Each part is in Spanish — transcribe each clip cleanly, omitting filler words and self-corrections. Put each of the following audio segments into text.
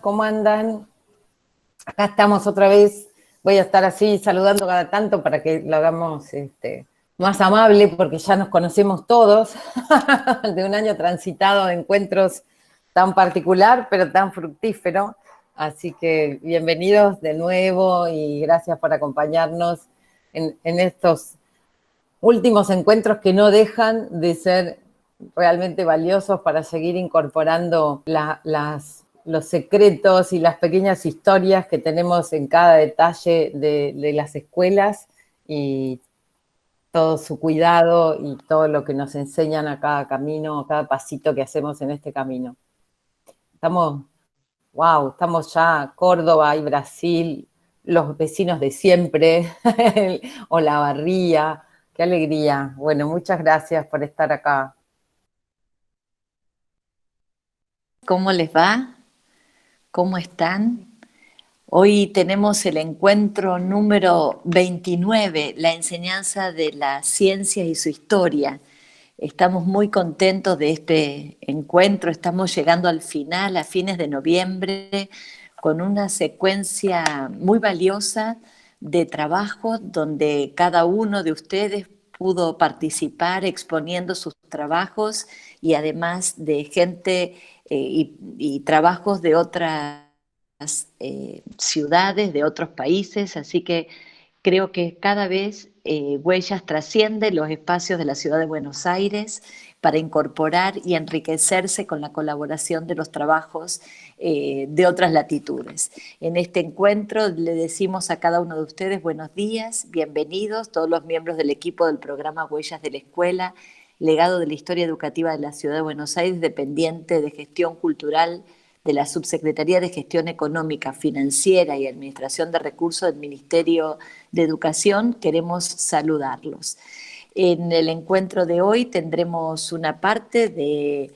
¿Cómo andan? Acá estamos otra vez. Voy a estar así saludando cada tanto para que lo hagamos más amable, porque ya nos conocemos todos de un año transitado de encuentros tan particular, pero tan fructífero. Así que bienvenidos de nuevo y gracias por acompañarnos en estos últimos encuentros que no dejan de ser realmente valiosos para seguir incorporando los secretos y las pequeñas historias que tenemos en cada detalle de las escuelas y todo su cuidado y todo lo que nos enseñan a cada camino, a cada pasito que hacemos en este camino. Estamos ya Córdoba y Brasil, los vecinos de siempre, Olavarría, qué alegría. Bueno, muchas gracias por estar acá. ¿Cómo les va? ¿Cómo están? Hoy tenemos el encuentro número 29, la enseñanza de la ciencia y su historia. Estamos muy contentos de este encuentro, estamos llegando al final, a fines de noviembre, con una secuencia muy valiosa de trabajo donde cada uno de ustedes pudo participar exponiendo sus trabajos y además de gente y trabajos de otras ciudades, de otros países, así que creo que cada vez Huellas trasciende los espacios de la ciudad de Buenos Aires para incorporar y enriquecerse con la colaboración de los trabajos de otras latitudes. En este encuentro le decimos a cada uno de ustedes buenos días, bienvenidos, todos los miembros del equipo del programa Huellas de la Escuela, legado de la historia educativa de la ciudad de Buenos Aires, dependiente de gestión cultural de la Subsecretaría de Gestión Económica, Financiera y Administración de Recursos del Ministerio de Educación, queremos saludarlos. En el encuentro de hoy tendremos una parte de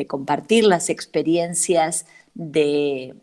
compartir las experiencias de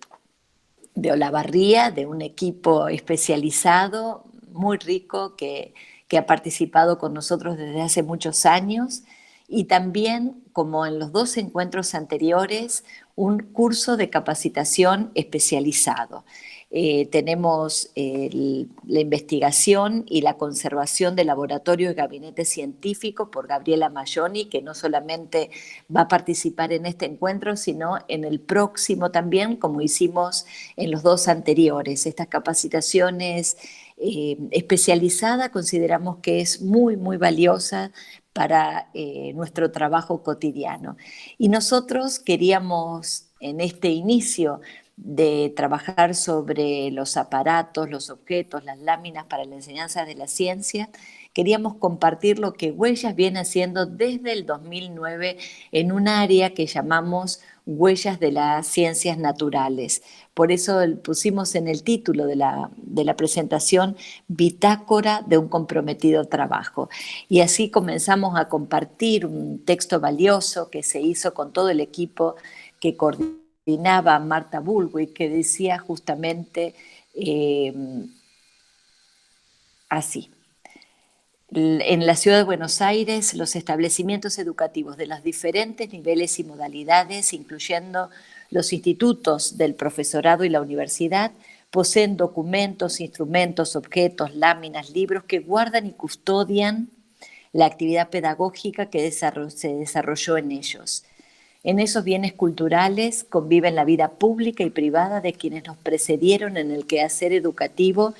Olavarría, de un equipo especializado muy rico que ha participado con nosotros desde hace muchos años, y también, como en los dos encuentros anteriores, un curso de capacitación especializado. Tenemos la investigación y la conservación del laboratorio y gabinete científico por Gabriela Mayoni, que no solamente va a participar en este encuentro, sino en el próximo también, como hicimos en los dos anteriores. Estas capacitaciones especializadas consideramos que es muy, muy valiosa para nuestro trabajo cotidiano. Y nosotros queríamos, en este inicio de trabajar sobre los aparatos, los objetos, las láminas para la enseñanza de la ciencia, queríamos compartir lo que Huellas viene haciendo desde el 2009 en un área que llamamos Huellas de las Ciencias Naturales. Por eso pusimos en el título de la presentación Bitácora de un comprometido trabajo. Y así comenzamos a compartir un texto valioso que se hizo con todo el equipo que coordinaba Marta Bullwig, que decía justamente así. En la ciudad de Buenos Aires, los establecimientos educativos de los diferentes niveles y modalidades, incluyendo los institutos del profesorado y la universidad, poseen documentos, instrumentos, objetos, láminas, libros que guardan y custodian la actividad pedagógica que se desarrolló en ellos. En esos bienes culturales conviven la vida pública y privada de quienes nos precedieron en el quehacer educativo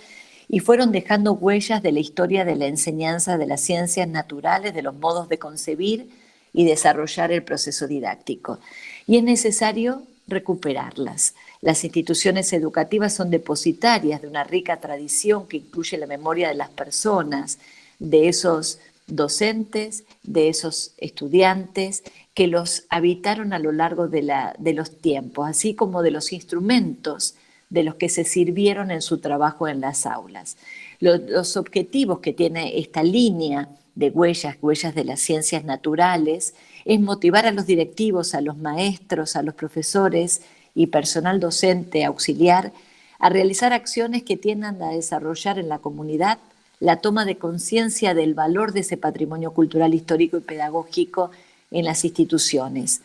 y fueron dejando huellas de la historia de la enseñanza de las ciencias naturales, de los modos de concebir y desarrollar el proceso didáctico. Y es necesario recuperarlas. Las instituciones educativas son depositarias de una rica tradición que incluye la memoria de las personas, de esos docentes, de esos estudiantes que los habitaron a lo largo de los tiempos, así como de los instrumentos de los que se sirvieron en su trabajo en las aulas. Los objetivos que tiene esta línea de huellas de las ciencias naturales, es motivar a los directivos, a los maestros, a los profesores y personal docente auxiliar a realizar acciones que tiendan a desarrollar en la comunidad la toma de conciencia del valor de ese patrimonio cultural, histórico y pedagógico en las instituciones.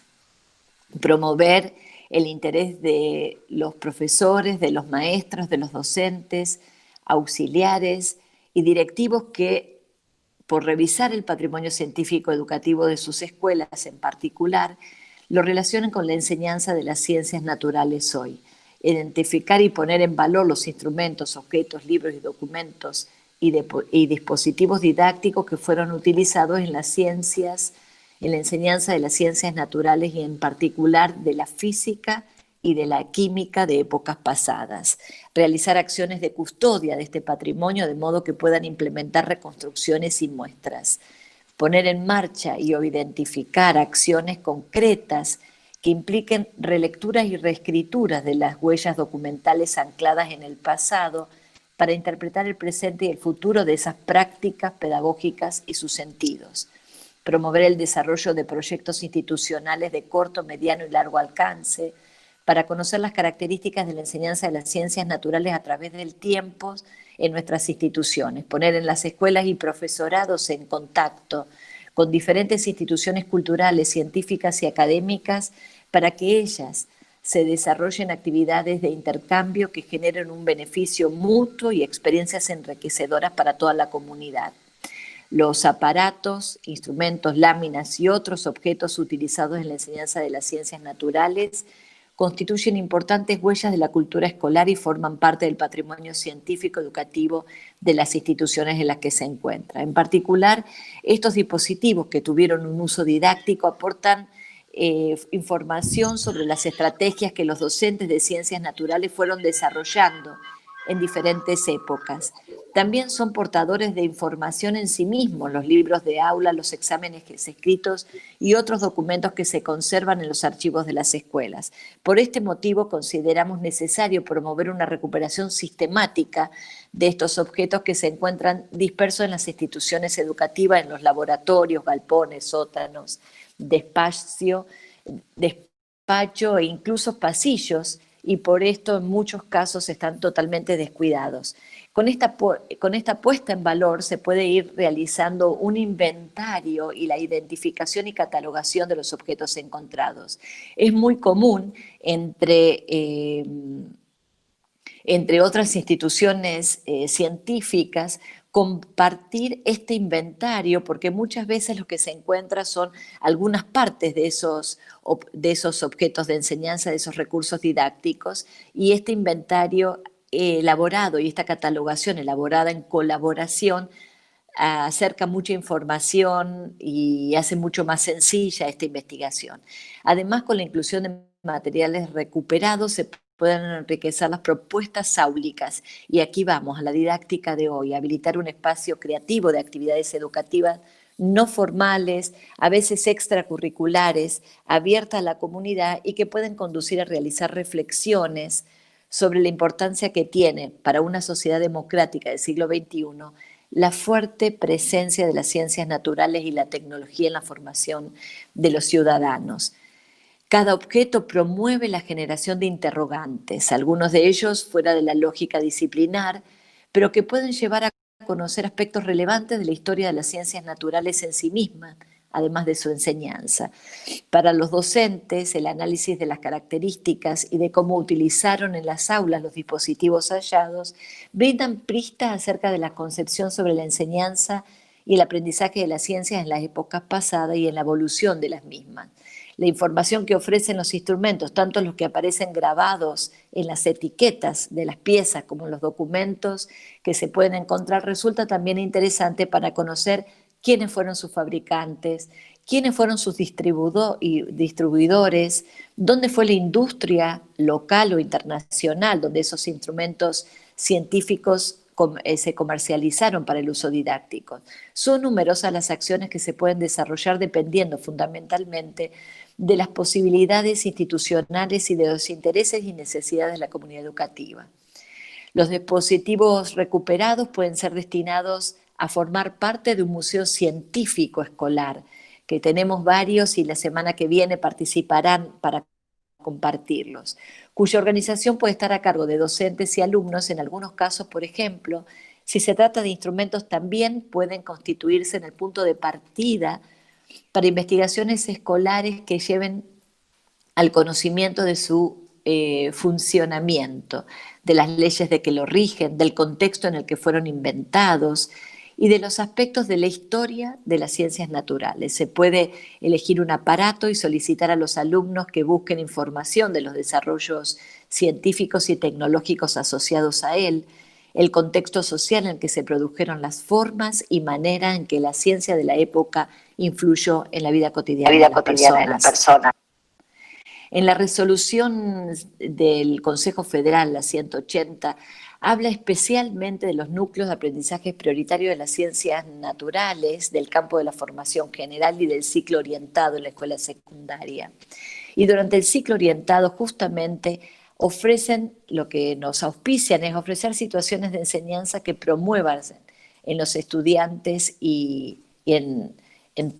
Promover el interés de los profesores, de los maestros, de los docentes, auxiliares y directivos que, por revisar el patrimonio científico educativo de sus escuelas en particular, lo relacionan con la enseñanza de las ciencias naturales hoy. Identificar y poner en valor los instrumentos, objetos, libros y documentos y dispositivos didácticos que fueron utilizados en las ciencias, en la enseñanza de las ciencias naturales y en particular de la física y de la química de épocas pasadas. Realizar acciones de custodia de este patrimonio de modo que puedan implementar reconstrucciones y muestras. Poner en marcha y o identificar acciones concretas que impliquen relecturas y reescrituras de las huellas documentales ancladas en el pasado para interpretar el presente y el futuro de esas prácticas pedagógicas y sus sentidos. Promover el desarrollo de proyectos institucionales de corto, mediano y largo alcance para conocer las características de la enseñanza de las ciencias naturales a través del tiempo en nuestras instituciones. Poner en las escuelas y profesorados en contacto con diferentes instituciones culturales, científicas y académicas para que ellas se desarrollen actividades de intercambio que generen un beneficio mutuo y experiencias enriquecedoras para toda la comunidad. Los aparatos, instrumentos, láminas y otros objetos utilizados en la enseñanza de las ciencias naturales constituyen importantes huellas de la cultura escolar y forman parte del patrimonio científico educativo de las instituciones en las que se encuentra. En particular, estos dispositivos que tuvieron un uso didáctico aportan información sobre las estrategias que los docentes de ciencias naturales fueron desarrollando en diferentes épocas. También son portadores de información en sí mismos, los libros de aula, los exámenes escritos y otros documentos que se conservan en los archivos de las escuelas. Por este motivo consideramos necesario promover una recuperación sistemática de estos objetos que se encuentran dispersos en las instituciones educativas, en los laboratorios, galpones, sótanos, despacho e incluso pasillos, y por esto en muchos casos están totalmente descuidados. Con esta puesta en valor se puede ir realizando un inventario y la identificación y catalogación de los objetos encontrados. Es muy común entre otras instituciones científicas compartir este inventario, porque muchas veces lo que se encuentra son algunas partes de esos objetos de enseñanza, de esos recursos didácticos, y este inventario elaborado y esta catalogación elaborada en colaboración acerca mucha información y hace mucho más sencilla esta investigación. Además, con la inclusión de materiales recuperados se pueden enriquecer las propuestas áulicas. Y aquí vamos a la didáctica de hoy, habilitar un espacio creativo de actividades educativas no formales, a veces extracurriculares, abiertas a la comunidad y que pueden conducir a realizar reflexiones sobre la importancia que tiene para una sociedad democrática del siglo XXI la fuerte presencia de las ciencias naturales y la tecnología en la formación de los ciudadanos. Cada objeto promueve la generación de interrogantes, algunos de ellos fuera de la lógica disciplinar, pero que pueden llevar a conocer aspectos relevantes de la historia de las ciencias naturales en sí mismas, además de su enseñanza. Para los docentes, el análisis de las características y de cómo utilizaron en las aulas los dispositivos hallados brindan pistas acerca de la concepción sobre la enseñanza y el aprendizaje de las ciencias en las épocas pasadas y en la evolución de las mismas. La información que ofrecen los instrumentos, tanto los que aparecen grabados en las etiquetas de las piezas como en los documentos que se pueden encontrar, resulta también interesante para conocer quiénes fueron sus fabricantes, quiénes fueron sus distribuidores, dónde fue la industria local o internacional donde esos instrumentos científicos se comercializaron para el uso didáctico. Son numerosas las acciones que se pueden desarrollar dependiendo fundamentalmente de las posibilidades institucionales y de los intereses y necesidades de la comunidad educativa. Los dispositivos recuperados pueden ser destinados a formar parte de un museo científico escolar, que tenemos varios y la semana que viene participarán para compartirlos, cuya organización puede estar a cargo de docentes y alumnos. En algunos casos, por ejemplo, si se trata de instrumentos, también pueden constituirse en el punto de partida para investigaciones escolares que lleven al conocimiento de su funcionamiento, de las leyes de que lo rigen, del contexto en el que fueron inventados y de los aspectos de la historia de las ciencias naturales. Se puede elegir un aparato y solicitar a los alumnos que busquen información de los desarrollos científicos y tecnológicos asociados a él, el contexto social en el que se produjeron las formas y manera en que la ciencia de la época influyó en la vida cotidiana de las personas. En la resolución del Consejo Federal, la 180, habla especialmente de los núcleos de aprendizaje prioritario de las ciencias naturales, del campo de la formación general y del ciclo orientado en la escuela secundaria. Y durante el ciclo orientado justamente ofrecen, lo que nos auspician es ofrecer situaciones de enseñanza que promuevan en los estudiantes y en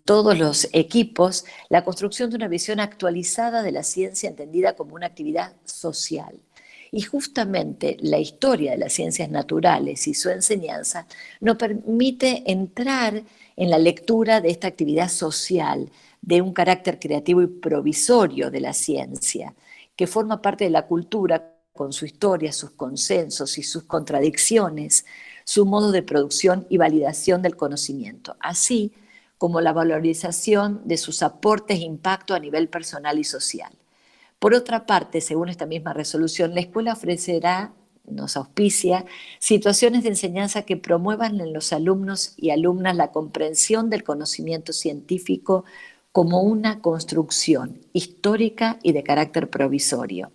todos los equipos la construcción de una visión actualizada de la ciencia entendida como una actividad social. Y justamente la historia de las ciencias naturales y su enseñanza nos permite entrar en la lectura de esta actividad social, de un carácter creativo y provisorio de la ciencia, que forma parte de la cultura con su historia, sus consensos y sus contradicciones, su modo de producción y validación del conocimiento, así como la valorización de sus aportes e impacto a nivel personal y social. Por otra parte, según esta misma resolución, la escuela ofrecerá, nos auspicia, situaciones de enseñanza que promuevan en los alumnos y alumnas la comprensión del conocimiento científico como una construcción histórica y de carácter provisorio.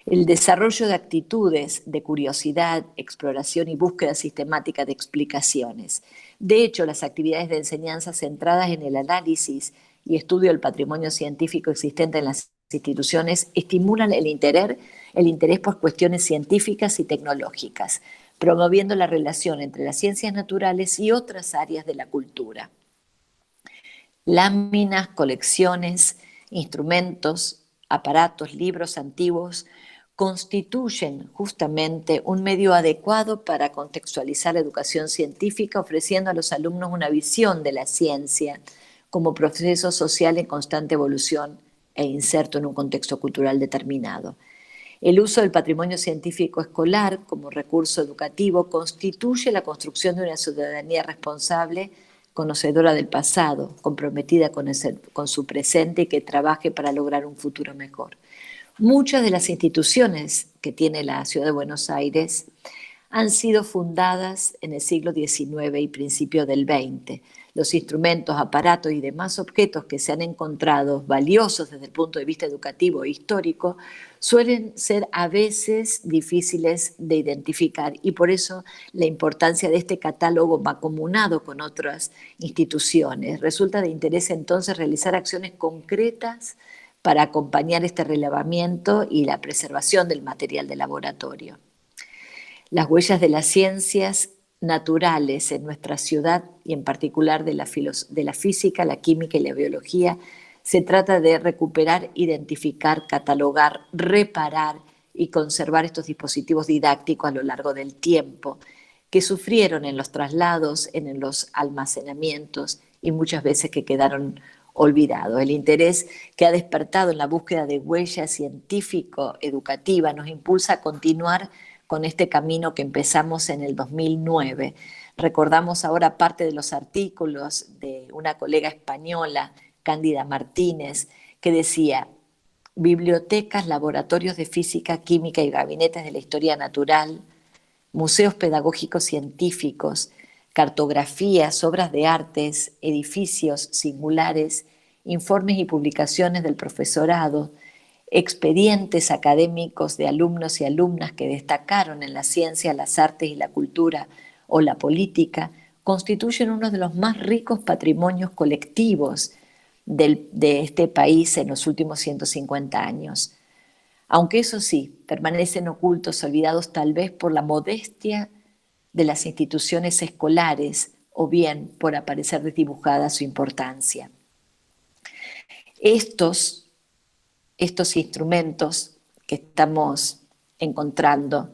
El desarrollo de actitudes de curiosidad, exploración y búsqueda sistemática de explicaciones. De hecho, las actividades de enseñanza centradas en el análisis y estudio del patrimonio científico existente en las instituciones estimulan el interés por cuestiones científicas y tecnológicas, promoviendo la relación entre las ciencias naturales y otras áreas de la cultura. Láminas, colecciones, instrumentos, aparatos, libros antiguos constituyen justamente un medio adecuado para contextualizar la educación científica, ofreciendo a los alumnos una visión de la ciencia como proceso social en constante evolución e inserto en un contexto cultural determinado. El uso del patrimonio científico escolar como recurso educativo constituye la construcción de una ciudadanía responsable, conocedora del pasado, comprometida con su presente y que trabaje para lograr un futuro mejor. Muchas de las instituciones que tiene la Ciudad de Buenos Aires han sido fundadas en el siglo XIX y principio del XX. Los instrumentos, aparatos y demás objetos que se han encontrado valiosos desde el punto de vista educativo e histórico suelen ser a veces difíciles de identificar y por eso la importancia de este catálogo mancomunado con otras instituciones. Resulta de interés entonces realizar acciones concretas para acompañar este relevamiento y la preservación del material de laboratorio. Las huellas de las ciencias naturales en nuestra ciudad y en particular de la física, la química y la biología, se trata de recuperar, identificar, catalogar, reparar y conservar estos dispositivos didácticos a lo largo del tiempo, que sufrieron en los traslados, en los almacenamientos y muchas veces que quedaron olvidados. El interés que ha despertado en la búsqueda de huella científico-educativa nos impulsa a continuar con este camino que empezamos en el 2009. Recordamos ahora parte de los artículos de una colega española, Cándida Martínez, que decía: bibliotecas, laboratorios de física, química y gabinetes de la historia natural, museos pedagógicos científicos, cartografías, obras de artes, edificios singulares, informes y publicaciones del profesorado, expedientes académicos de alumnos y alumnas que destacaron en la ciencia, las artes y la cultura o la política, constituyen uno de los más ricos patrimonios colectivos de este país en los últimos 150 años. Aunque eso sí, permanecen ocultos, olvidados tal vez por la modestia de las instituciones escolares o bien por aparecer desdibujada su importancia. Estos instrumentos que estamos encontrando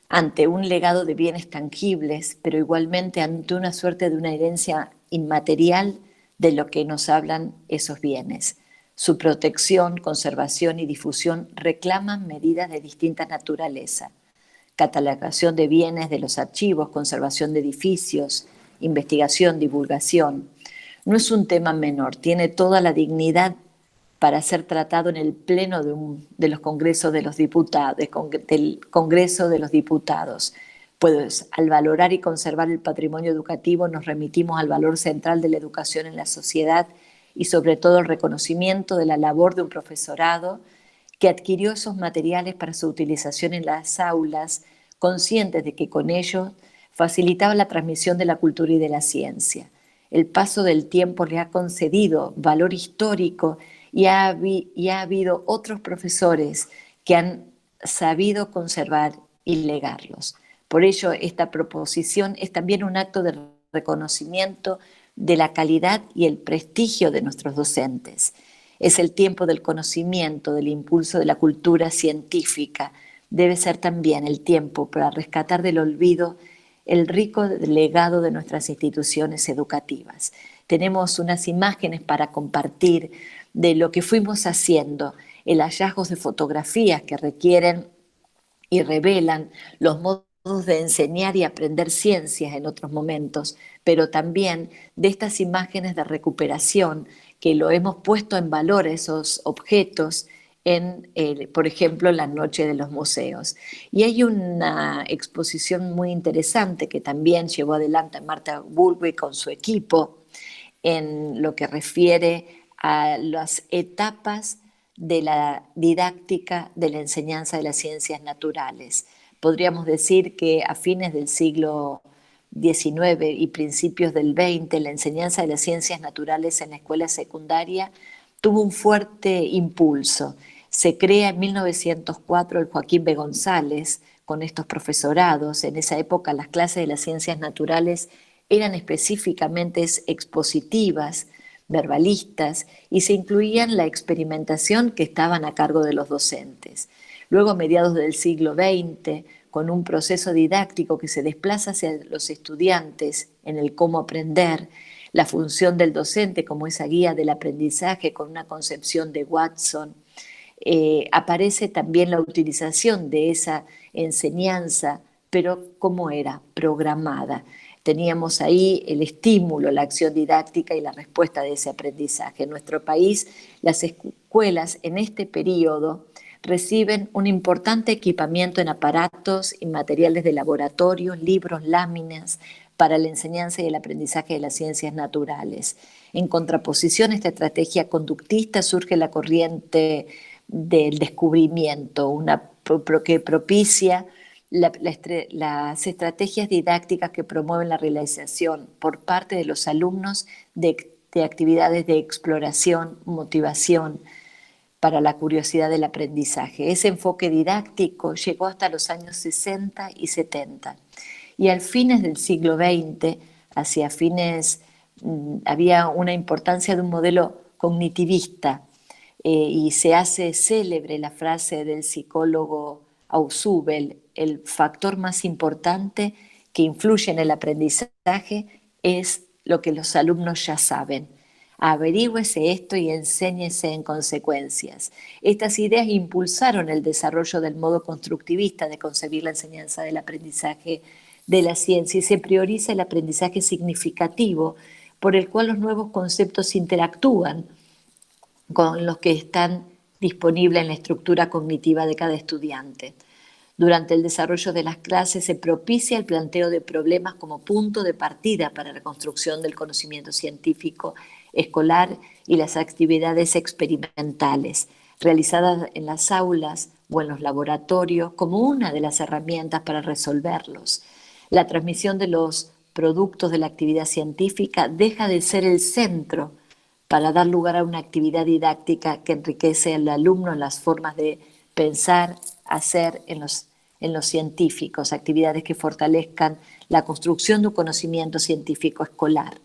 ante un legado de bienes tangibles, pero igualmente ante una suerte de una herencia inmaterial de lo que nos hablan esos bienes. Su protección, conservación y difusión reclaman medidas de distinta naturaleza: catalogación de bienes de los archivos, conservación de edificios, investigación, divulgación. No es un tema menor, tiene toda la dignidad para ser tratado en el pleno de los congresos de los diputados, del Congreso de los Diputados. Pues al valorar y conservar el patrimonio educativo nos remitimos al valor central de la educación en la sociedad y sobre todo el reconocimiento de la labor de un profesorado que adquirió esos materiales para su utilización en las aulas, conscientes de que con ellos facilitaba la transmisión de la cultura y de la ciencia. El paso del tiempo le ha concedido valor histórico y ha habido otros profesores que han sabido conservar y legarlos. Por ello, esta proposición es también un acto de reconocimiento de la calidad y el prestigio de nuestros docentes. Es el tiempo del conocimiento, del impulso de la cultura científica. Debe ser también el tiempo para rescatar del olvido el rico legado de nuestras instituciones educativas. Tenemos unas imágenes para compartir de lo que fuimos haciendo, el hallazgo de fotografías que requieren y revelan los modos de enseñar y aprender ciencias en otros momentos, pero también de estas imágenes de recuperación que lo hemos puesto en valor, esos objetos, por ejemplo, en la noche de los museos. Y hay una exposición muy interesante que también llevó adelante Marta Bulby con su equipo en lo que refiere a las etapas de la didáctica de la enseñanza de las ciencias naturales. Podríamos decir que a fines del siglo XIX y principios del XX, la enseñanza de las ciencias naturales en la escuela secundaria tuvo un fuerte impulso. Se crea en 1904 el Joaquín B. González con estos profesorados. En esa época las clases de las ciencias naturales eran específicamente expositivas, verbalistas, y se incluían la experimentación que estaban a cargo de los docentes. Luego, a mediados del siglo XX, con un proceso didáctico que se desplaza hacia los estudiantes en el cómo aprender, la función del docente como esa guía del aprendizaje con una concepción de Watson, aparece también la utilización de esa enseñanza, pero ¿cómo era? Programada. Teníamos ahí el estímulo, la acción didáctica y la respuesta de ese aprendizaje. En nuestro país, las escuelas en este periodo reciben un importante equipamiento en aparatos y materiales de laboratorio, libros, láminas, para la enseñanza y el aprendizaje de las ciencias naturales. En contraposición a esta estrategia conductista surge la corriente del descubrimiento, que propicia las estrategias didácticas que promueven la realización por parte de los alumnos de actividades de exploración, motivación para la curiosidad del aprendizaje. Ese enfoque didáctico llegó hasta los años 60 y 70. Y al fines del siglo XX, hacia fines, había una importancia de un modelo cognitivista, y se hace célebre la frase del psicólogo Ausubel: el factor más importante que influye en el aprendizaje es lo que los alumnos ya saben. Averígüese esto y enséñese en consecuencias. Estas ideas impulsaron el desarrollo del modo constructivista de concebir la enseñanza del aprendizaje de la ciencia, y se prioriza el aprendizaje significativo, por el cual los nuevos conceptos interactúan con los que están disponibles en la estructura cognitiva de cada estudiante. Durante el desarrollo de las clases se propicia el planteo de problemas como punto de partida para la construcción del conocimiento científico escolar y las actividades experimentales realizadas en las aulas o en los laboratorios como una de las herramientas para resolverlos. La transmisión de los productos de la actividad científica deja de ser el centro para dar lugar a una actividad didáctica que enriquece al alumno en las formas de pensar, hacer en los científicos, actividades que fortalezcan la construcción de un conocimiento científico escolar.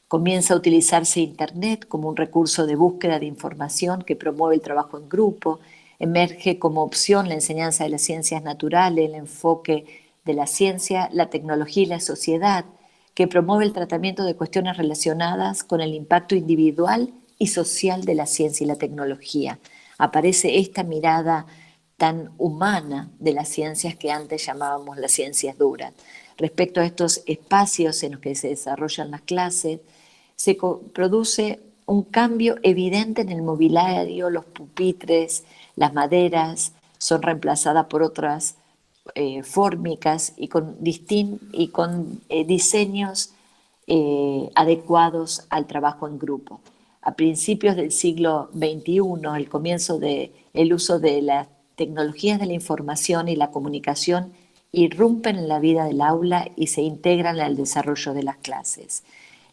Comienza a utilizarse Internet como un recurso de búsqueda de información que promueve el trabajo en grupo. Emerge como opción la enseñanza de las ciencias naturales, el enfoque de la ciencia, la tecnología y la sociedad, que promueve el tratamiento de cuestiones relacionadas con el impacto individual y social de la ciencia y la tecnología. Aparece esta mirada tan humana de las ciencias que antes llamábamos las ciencias duras. Respecto a estos espacios en los que se desarrollan las clases, se produce un cambio evidente en el mobiliario, los pupitres, las maderas son reemplazadas por otras fórmicas y con diseños adecuados al trabajo en grupo. A principios del siglo XXI, el comienzo del uso de las tecnologías de la información y la comunicación irrumpen en la vida del aula y se integran al desarrollo de las clases.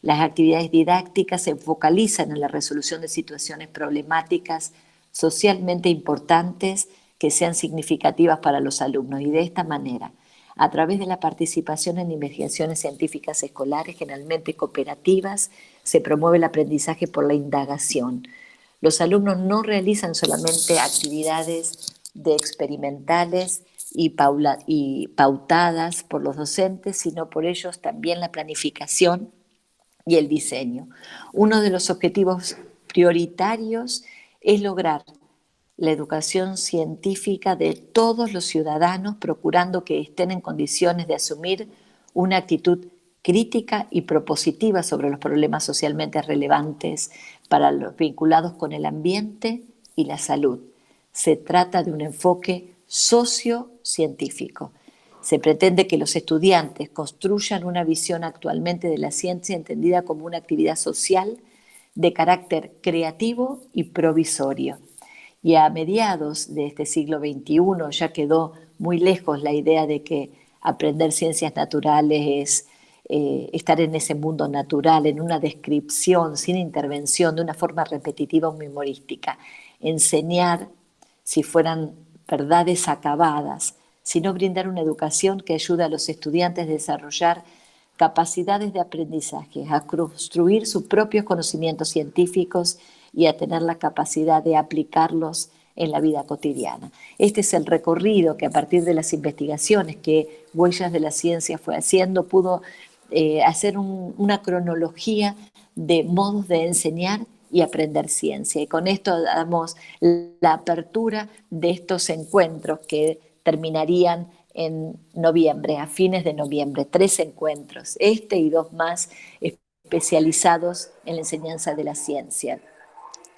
Las actividades didácticas se focalizan en la resolución de situaciones problemáticas socialmente importantes que sean significativas para los alumnos, y de esta manera, a través de la participación en investigaciones científicas escolares, generalmente cooperativas, se promueve el aprendizaje por la indagación. Los alumnos no realizan solamente actividades de experimentales y pautadas por los docentes, sino por ellos también la planificación y el diseño. Uno de los objetivos prioritarios es lograr la educación científica de todos los ciudadanos, procurando que estén en condiciones de asumir una actitud crítica y propositiva sobre los problemas socialmente relevantes para los vinculados con el ambiente y la salud. Se trata de un enfoque sociocientífico. Se pretende que los estudiantes construyan una visión actualmente de la ciencia entendida como una actividad social de carácter creativo y provisorio. Y a mediados de este siglo XXI ya quedó muy lejos la idea de que aprender ciencias naturales es estar en ese mundo natural, en una descripción sin intervención, de una forma repetitiva o memorística. Enseñar, si fueran verdades acabadas, sino brindar una educación que ayude a los estudiantes a desarrollar capacidades de aprendizaje, a construir sus propios conocimientos científicos y a tener la capacidad de aplicarlos en la vida cotidiana. Este es el recorrido que, a partir de las investigaciones que Huellas de la Ciencia fue haciendo, pudo hacer una cronología de modos de enseñar y aprender ciencia. Y con esto damos la apertura de estos encuentros que terminarían en noviembre, a fines de noviembre, 3 encuentros, este y 2 más especializados en la enseñanza de la ciencia.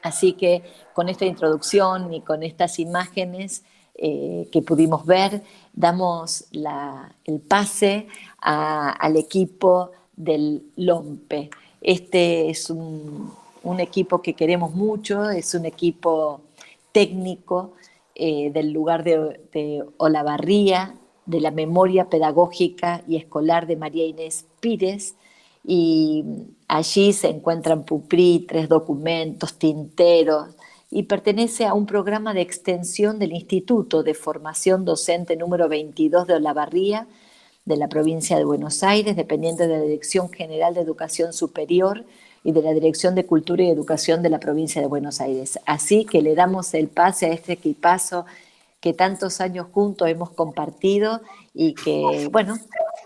Así que con esta introducción y con estas imágenes que pudimos ver, damos el pase al equipo del LOMPE. Este es un equipo que queremos mucho, es un equipo técnico del lugar de Olavarría, de la memoria pedagógica y escolar de María Inés Pires, y allí se encuentran pupitres, documentos, tinteros, y pertenece a un programa de extensión del Instituto de Formación Docente número 22 de Olavarría, de la provincia de Buenos Aires, dependiente de la Dirección General de Educación Superior y de la Dirección de Cultura y Educación de la provincia de Buenos Aires. Así que le damos el pase a este equipazo que tantos años juntos hemos compartido y que, bueno,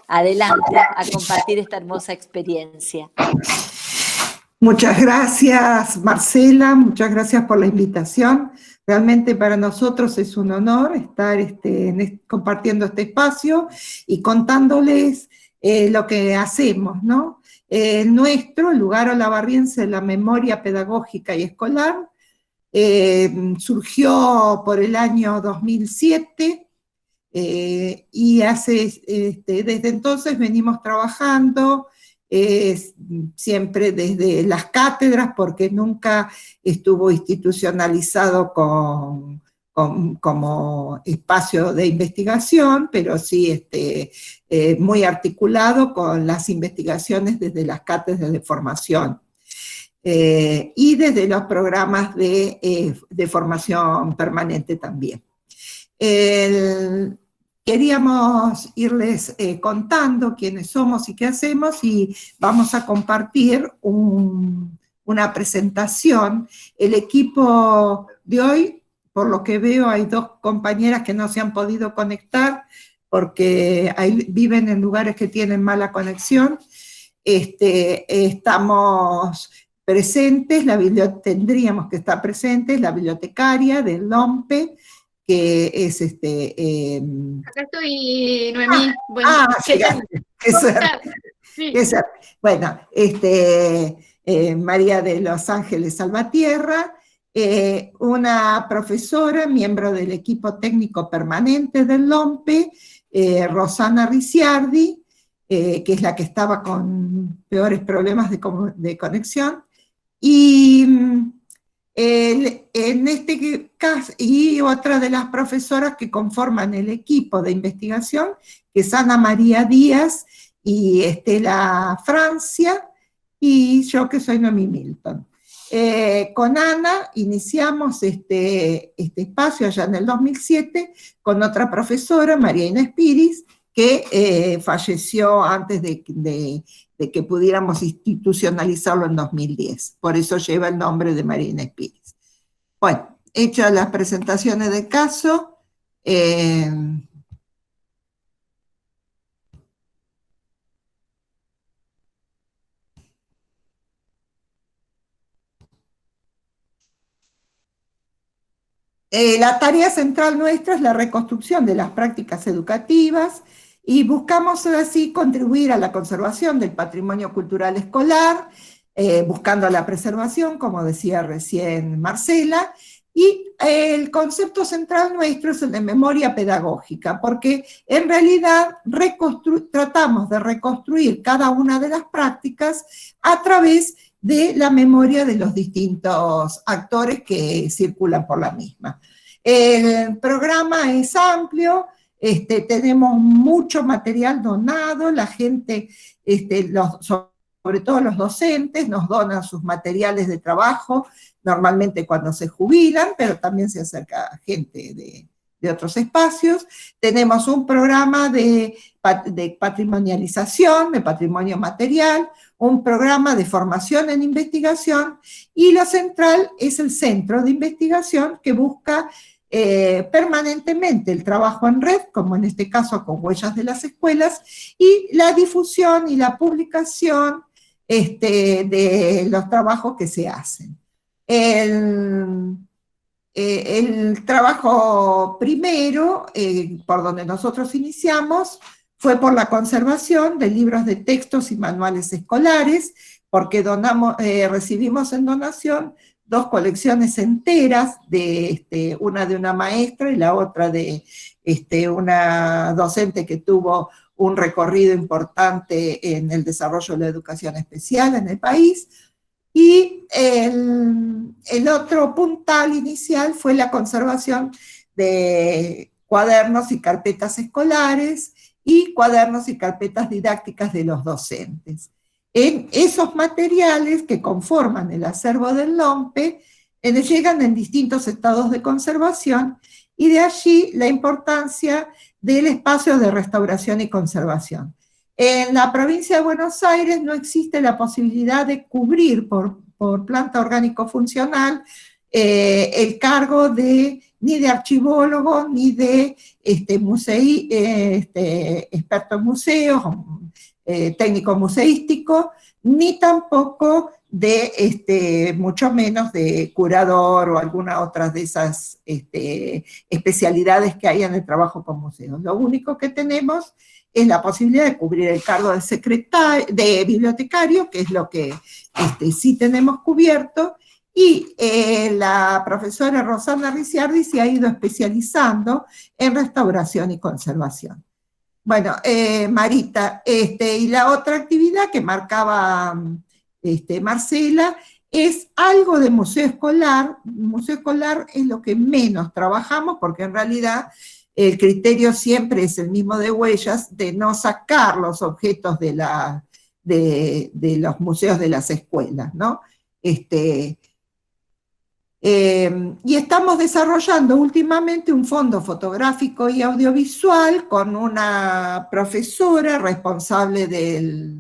adelante a compartir esta hermosa experiencia. Muchas gracias, Marcela, muchas gracias por la invitación. Realmente para nosotros es un honor estar compartiendo este espacio y contándoles lo que hacemos, ¿no? Nuestro, el lugar olavarriense de la memoria pedagógica y escolar, surgió por el año 2007, y desde entonces venimos trabajando siempre desde las cátedras, porque nunca estuvo institucionalizado como espacio de investigación, pero sí muy articulado con las investigaciones desde las cátedras de formación. Y desde los programas de formación permanente también. Queríamos irles contando quiénes somos y qué hacemos, y vamos a compartir una presentación. El equipo de hoy, por lo que veo, hay 2 compañeras que no se han podido conectar porque viven en lugares que tienen mala conexión. Estamos presentes, tendríamos que estar presentes la bibliotecaria del LOMPE, que es Acá estoy, Noemí. ¿Qué tal? llegaste, ¿Cómo estás? Sí. qué suerte. Bueno, María de Los Ángeles Salvatierra, una profesora, miembro del equipo técnico permanente del LOMPE, Rosana Ricciardi, que es la que estaba con peores problemas de conexión, y en este caso, y otra de las profesoras que conforman el equipo de investigación, que es Ana María Díaz y Estela Francia, y yo que soy Noemí Milton. Con Ana iniciamos este espacio allá en el 2007 con otra profesora, María Inés Piris, que falleció antes de que pudiéramos institucionalizarlo en 2010. Por eso lleva el nombre de María Inés Piris. Bueno, hechas las presentaciones de caso, la tarea central nuestra es la reconstrucción de las prácticas educativas y buscamos así contribuir a la conservación del patrimonio cultural escolar, buscando la preservación, como decía recién Marcela, y el concepto central nuestro es el de memoria pedagógica, porque en realidad tratamos de reconstruir cada una de las prácticas a través de la memoria de los distintos actores que circulan por la misma. El programa es amplio, tenemos mucho material donado, la gente, sobre todo los docentes, nos donan sus materiales de trabajo, normalmente cuando se jubilan, pero también se acerca gente de otros espacios. Tenemos un programa de patrimonialización, de patrimonio material, un programa de formación en investigación, y lo central es el centro de investigación que busca permanentemente el trabajo en red, como en este caso con Huellas de las Escuelas, y la difusión y la publicación de los trabajos que se hacen. El trabajo primero, por donde nosotros iniciamos, fue por la conservación de libros de textos y manuales escolares, porque recibimos en donación 2 colecciones enteras, una de una maestra y la otra de una docente que tuvo un recorrido importante en el desarrollo de la educación especial en el país. Y el otro puntal inicial fue la conservación de cuadernos y carpetas escolares y cuadernos y carpetas didácticas de los docentes. En esos materiales que conforman el acervo del LOMPE llegan en distintos estados de conservación, y de allí la importancia del espacio de restauración y conservación. En la provincia de Buenos Aires no existe la posibilidad de cubrir por planta orgánico funcional el cargo ni de archivólogo, ni de experto en museos, técnico museístico, ni tampoco mucho menos de curador o alguna otra de esas especialidades que hay en el trabajo con museos. Lo único que tenemos es la posibilidad de cubrir el cargo de bibliotecario, que es lo que sí tenemos cubierto, y la profesora Rosana Ricciardi se ha ido especializando en restauración y conservación. Bueno, Marita, y la otra actividad que marcaba Marcela es algo de museo escolar. Museo escolar es lo que menos trabajamos, porque en realidad el criterio siempre es el mismo de Huellas, de no sacar los objetos de los museos de las escuelas, ¿no? Y estamos desarrollando últimamente un fondo fotográfico y audiovisual con una profesora responsable del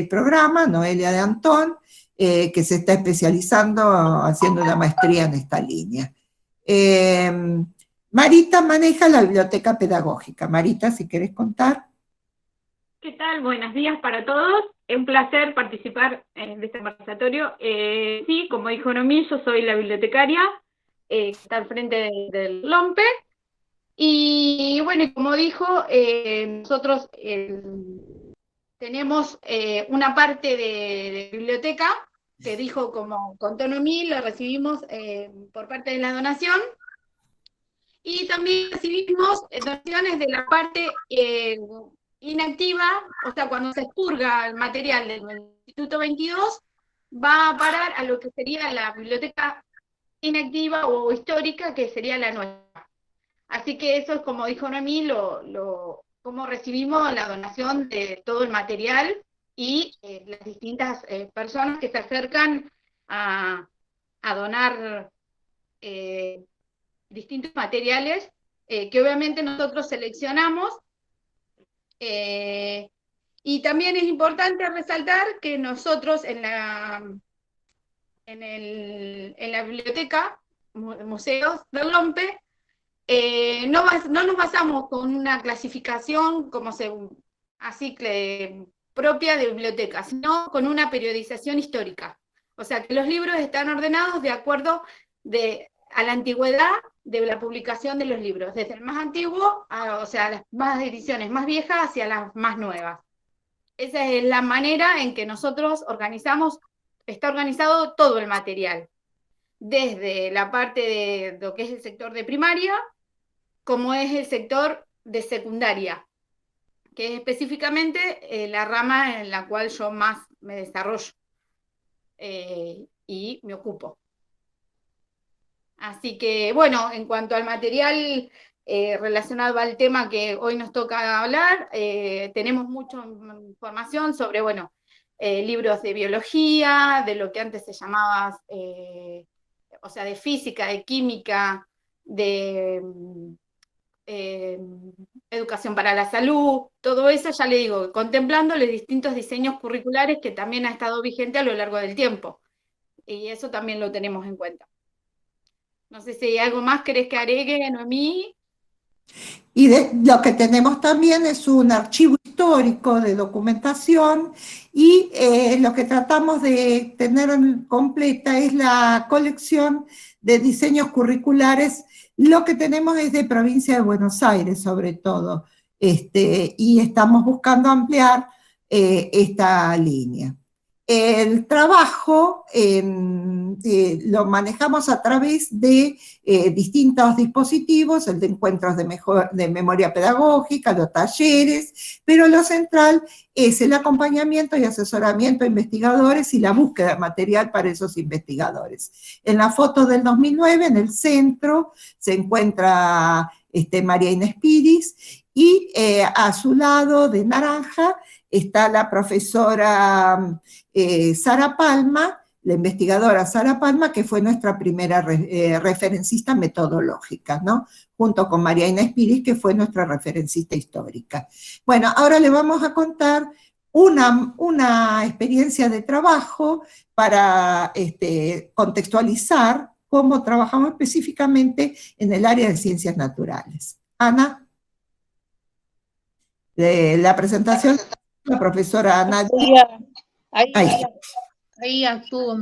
programa, Noelia de Antón, que se está especializando haciendo una maestría en esta línea. Marita maneja la biblioteca pedagógica. Marita, si querés contar. ¿Qué tal? Buenos días para todos. es un placer participar de este conversatorio. Sí, como dijo Noemí, yo soy la bibliotecaria que está al frente del LOMPE. Y bueno, como dijo, nosotros tenemos una parte de biblioteca que dijo, como contó Noemí, la recibimos por parte de la donación. Y también recibimos donaciones de la parte inactiva, o sea, cuando se expurga el material del Instituto 22, va a parar a lo que sería la biblioteca inactiva o histórica, que sería la nuestra. Así que eso es, como dijo Noemí, cómo recibimos la donación de todo el material y las distintas personas que se acercan a donar distintos materiales que obviamente nosotros seleccionamos. Y también es importante resaltar que nosotros en la biblioteca, museos del LOMPE, no nos basamos con una clasificación así propia de biblioteca, sino con una periodización histórica. O sea que los libros están ordenados de acuerdo a la antigüedad de la publicación de los libros, desde el más antiguo, o sea, las más ediciones más viejas hacia las más nuevas. Esa es la manera en que nosotros está organizado todo el material, desde la parte de lo que es el sector de primaria, como es el sector de secundaria, que es específicamente la rama en la cual yo más me desarrollo y me ocupo. Así que, bueno, en cuanto al material relacionado al tema que hoy nos toca hablar, tenemos mucha información sobre, bueno, libros de biología, de lo que antes se llamaba, o sea, de física, de química, de educación para la salud, todo eso, ya le digo, contemplando los distintos diseños curriculares que también ha estado vigente a lo largo del tiempo. Y eso también lo tenemos en cuenta. No sé si hay algo más querés que agregue, Noemí. Y lo que tenemos también es un archivo histórico de documentación y lo que tratamos de tener completa es la colección de diseños curriculares. Lo que tenemos es de provincia de Buenos Aires, sobre todo, y estamos buscando ampliar esta línea. El trabajo lo manejamos a través de distintos dispositivos, el de encuentros de memoria pedagógica, los talleres, pero lo central es el acompañamiento y asesoramiento a investigadores y la búsqueda de material para esos investigadores. En la foto del 2009, en el centro, se encuentra María Inés Piris, y a su lado, de naranja, está la profesora Sara Palma, la investigadora Sara Palma, que fue nuestra primera referencista metodológica, ¿no? Junto con María Inés Piris, que fue nuestra referencista histórica. Bueno, ahora le vamos a contar una experiencia de trabajo para contextualizar cómo trabajamos específicamente en el área de ciencias naturales. Ana, la presentación de la profesora Ana. Ahí actuó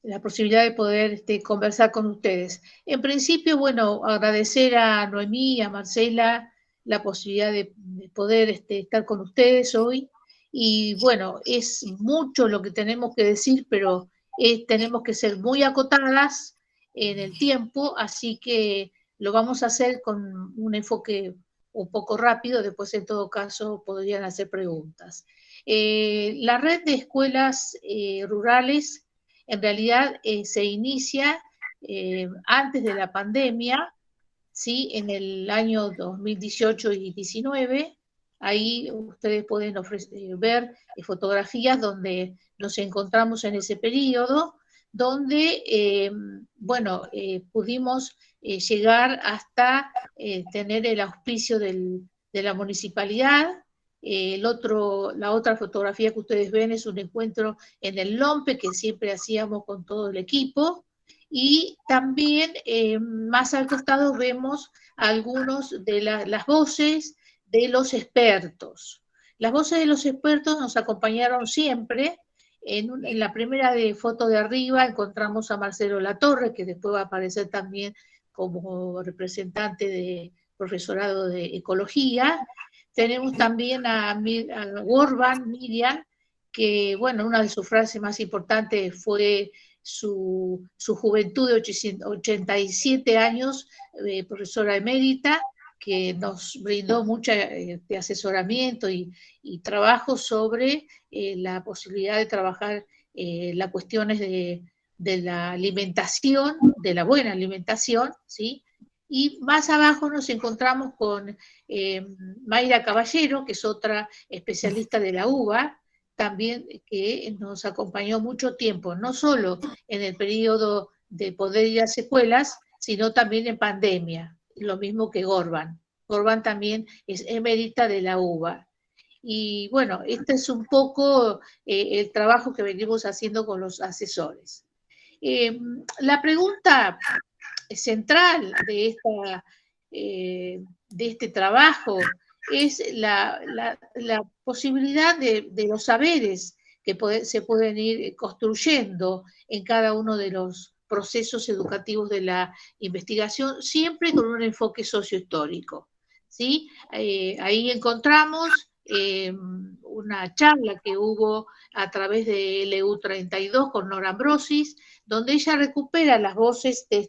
la posibilidad de poder conversar con ustedes. En principio, bueno, agradecer a Noemí y a Marcela la posibilidad de poder estar con ustedes hoy. Y bueno, es mucho lo que tenemos que decir, pero tenemos que ser muy acotadas en el tiempo, así que lo vamos a hacer con un enfoque un poco rápido, después en todo caso podrían hacer preguntas. La red de escuelas rurales en realidad se inicia antes de la pandemia, ¿sí? En el año 2018 y 2019, ahí ustedes pueden ver fotografías donde nos encontramos en ese periodo, donde, pudimos llegar hasta tener el auspicio de la municipalidad. La otra fotografía que ustedes ven es un encuentro en el LOMPE que siempre hacíamos con todo el equipo, y también más al costado vemos algunos de las voces de los expertos. Las voces de los expertos nos acompañaron siempre. En la primera foto de arriba encontramos a Marcelo Latorre, que después va a aparecer también como representante de profesorado de ecología. Tenemos también a Gorban, Miriam, que, bueno, una de sus frases más importantes fue su juventud de 87 años, profesora emérita, que nos brindó mucho asesoramiento y trabajo sobre la posibilidad de trabajar las cuestiones de la alimentación, de la buena alimentación, ¿sí? Y más abajo nos encontramos con Mayra Caballero, que es otra especialista de la uva, también que nos acompañó mucho tiempo, no solo en el periodo de poder ir a las escuelas, sino también en pandemia, lo mismo que Gorban. Gorban también es emérita de la UBA. Y bueno, este es un poco el trabajo que venimos haciendo con los asesores. La pregunta central de este trabajo es la posibilidad de los saberes que se pueden ir construyendo en cada uno de los procesos educativos de la investigación, siempre con un enfoque sociohistórico, ¿sí? Ahí encontramos una charla que hubo a través de LU32 con Nora Ambrosis, donde ella recupera las voces de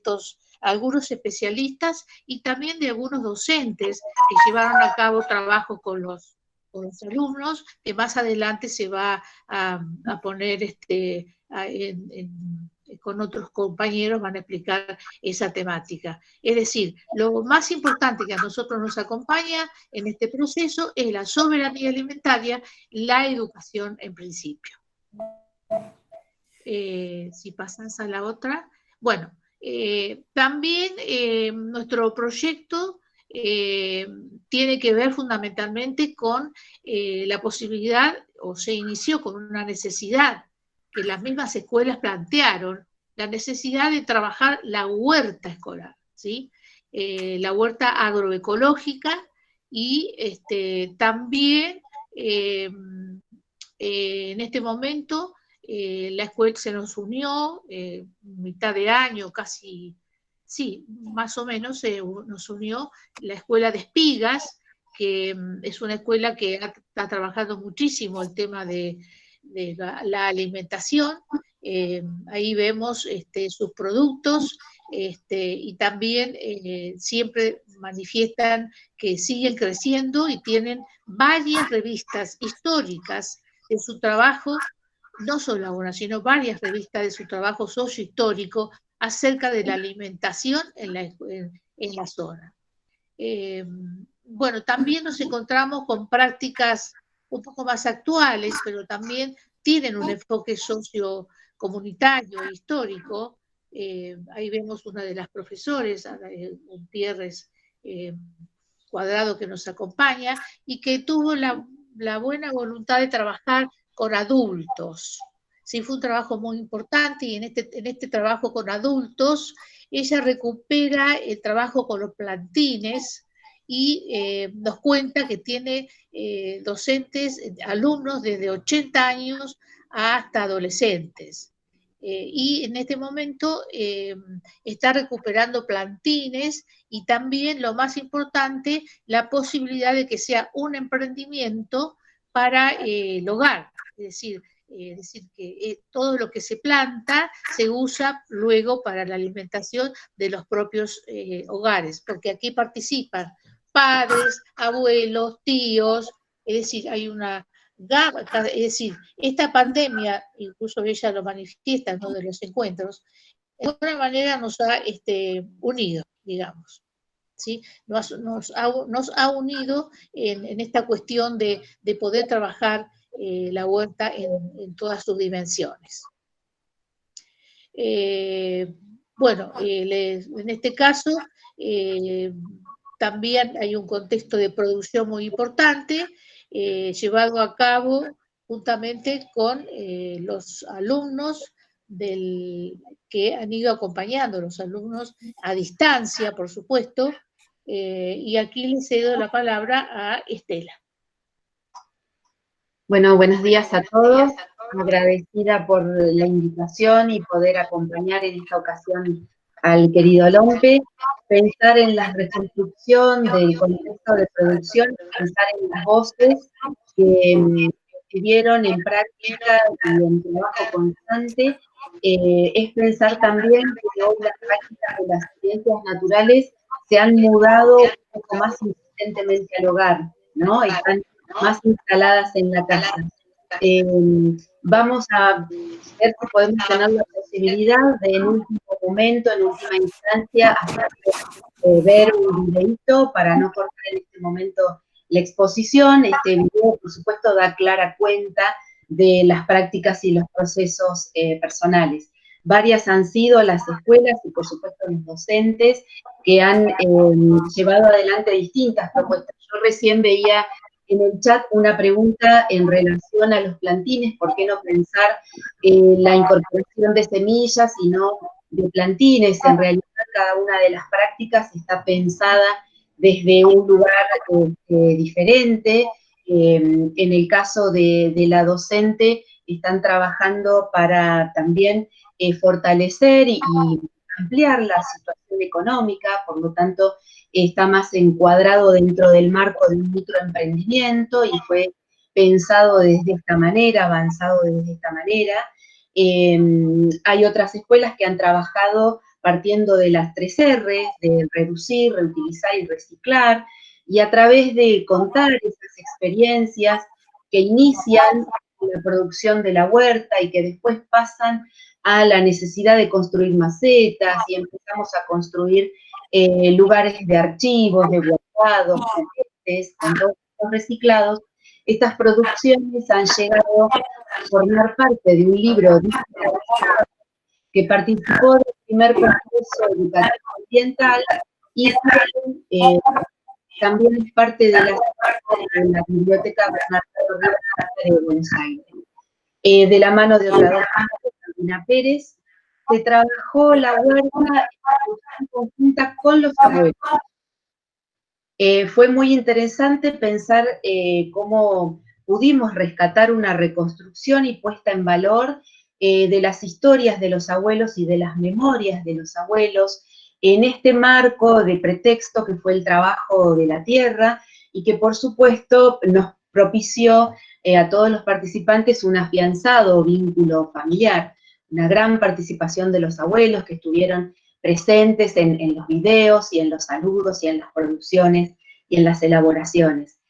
algunos especialistas y también de algunos docentes que llevaron a cabo trabajo con los alumnos, que más adelante se va a poner con otros compañeros, van a explicar esa temática. Es decir, lo más importante que a nosotros nos acompaña en este proceso es la soberanía alimentaria, la educación en principio. Si pasas a la otra. Bueno, también nuestro proyecto tiene que ver fundamentalmente con la posibilidad, o se inició con una necesidad que las mismas escuelas plantearon, la necesidad de trabajar la huerta escolar, ¿sí? La huerta agroecológica y también en este momento la escuela se nos unió, mitad de año, casi, sí, más o menos nos unió la escuela de Espigas, que es una escuela que está trabajando muchísimo el tema de la alimentación. Ahí vemos sus productos y también siempre manifiestan que siguen creciendo y tienen varias revistas históricas de su trabajo, no solo una, sino varias revistas de su trabajo sociohistórico acerca de la alimentación en la zona. Bueno, también nos encontramos con prácticas un poco más actuales, pero también tienen un enfoque sociocomunitario e histórico. Ahí vemos una de las profesores, Gutiérrez Cuadrado, que nos acompaña y que tuvo la buena voluntad de trabajar con adultos. Sí, fue un trabajo muy importante y en este trabajo con adultos ella recupera el trabajo con los plantines y nos cuenta que tiene docentes, alumnos desde 80 años hasta adolescentes. Y en este momento está recuperando plantines y también, lo más importante, la posibilidad de que sea un emprendimiento para el hogar. Es decir, que todo lo que se planta se usa luego para la alimentación de los propios hogares, porque aquí participan padres, abuelos, tíos, es decir, hay una gama, es decir, esta pandemia, incluso ella lo manifiesta en uno de los encuentros, de alguna manera nos ha unido, digamos. ¿Sí? Nos ha unido en esta cuestión de poder trabajar la huerta en todas sus dimensiones. Bueno, en este caso también hay un contexto de producción muy importante, llevado a cabo juntamente con los alumnos que han ido acompañando, los alumnos a distancia, por supuesto, Y aquí le cedo la palabra a Estela. Bueno, buenos días a todos. Agradecida por la invitación y poder acompañar en esta ocasión al querido Lompe. Pensar en la reconstrucción del contexto de producción, pensar en las voces que estuvieron en práctica y en trabajo constante, es pensar también que hoy las prácticas de las ciencias naturales se han mudado un poco más insistentemente al hogar, ¿no? Están más instaladas en la casa. Vamos a ver si podemos tener la posibilidad de en último momento, en última instancia, ver un videíto para no cortar en este momento la exposición. Este video, por supuesto, da clara cuenta de las prácticas y los procesos personales. Varias han sido las escuelas y, por supuesto, los docentes que han llevado adelante distintas propuestas. Yo recién veía en el chat una pregunta en relación a los plantines, ¿por qué no pensar la incorporación de semillas y no de plantines? En realidad, cada una de las prácticas está pensada desde un lugar diferente. En el caso de la docente, están trabajando para también fortalecer y ampliar la situación económica, por lo tanto, está más encuadrado dentro del marco de un microemprendimiento y fue pensado desde esta manera, avanzado desde esta manera. Hay otras escuelas que han trabajado partiendo de las 3 R, de reducir, reutilizar y reciclar, y a través de contar esas experiencias que inician la producción de la huerta y que después pasan a la necesidad de construir macetas y empezamos a construir lugares de archivos, de guardados, juguetes, con todos los reciclados. Estas producciones han llegado a formar parte de un libro que participó del primer concurso educativo ambiental y también es parte de la Biblioteca Bernardo Rivera de Buenos Aires. De la mano de otra docente, Carolina Pérez, se trabajó la huerta en conjunta con los abuelos. Fue muy interesante pensar cómo pudimos rescatar una reconstrucción y puesta en valor de las historias de los abuelos y de las memorias de los abuelos en este marco de pretexto que fue el trabajo de la tierra y que por supuesto nos propició a todos los participantes un afianzado vínculo familiar, una gran participación de los abuelos que estuvieron presentes en los videos y en los saludos y en las producciones y en las elaboraciones.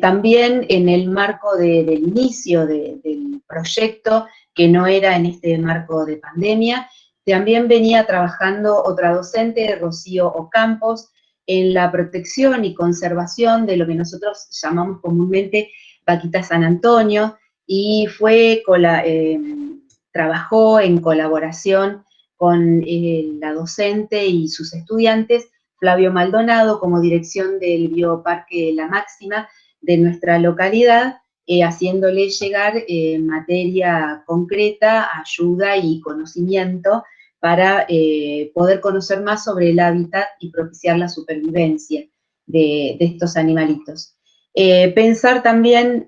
También en el marco del inicio del proyecto, que no era en este marco de pandemia, también venía trabajando otra docente, Rocío Ocampos, en la protección y conservación de lo que nosotros llamamos comúnmente Vaquita San Antonio, y trabajó en colaboración con la docente y sus estudiantes, Flavio Maldonado, como dirección del Bioparque La Máxima de nuestra localidad, haciéndole llegar materia concreta, ayuda y conocimiento para poder conocer más sobre el hábitat y propiciar la supervivencia de estos animalitos. Pensar también,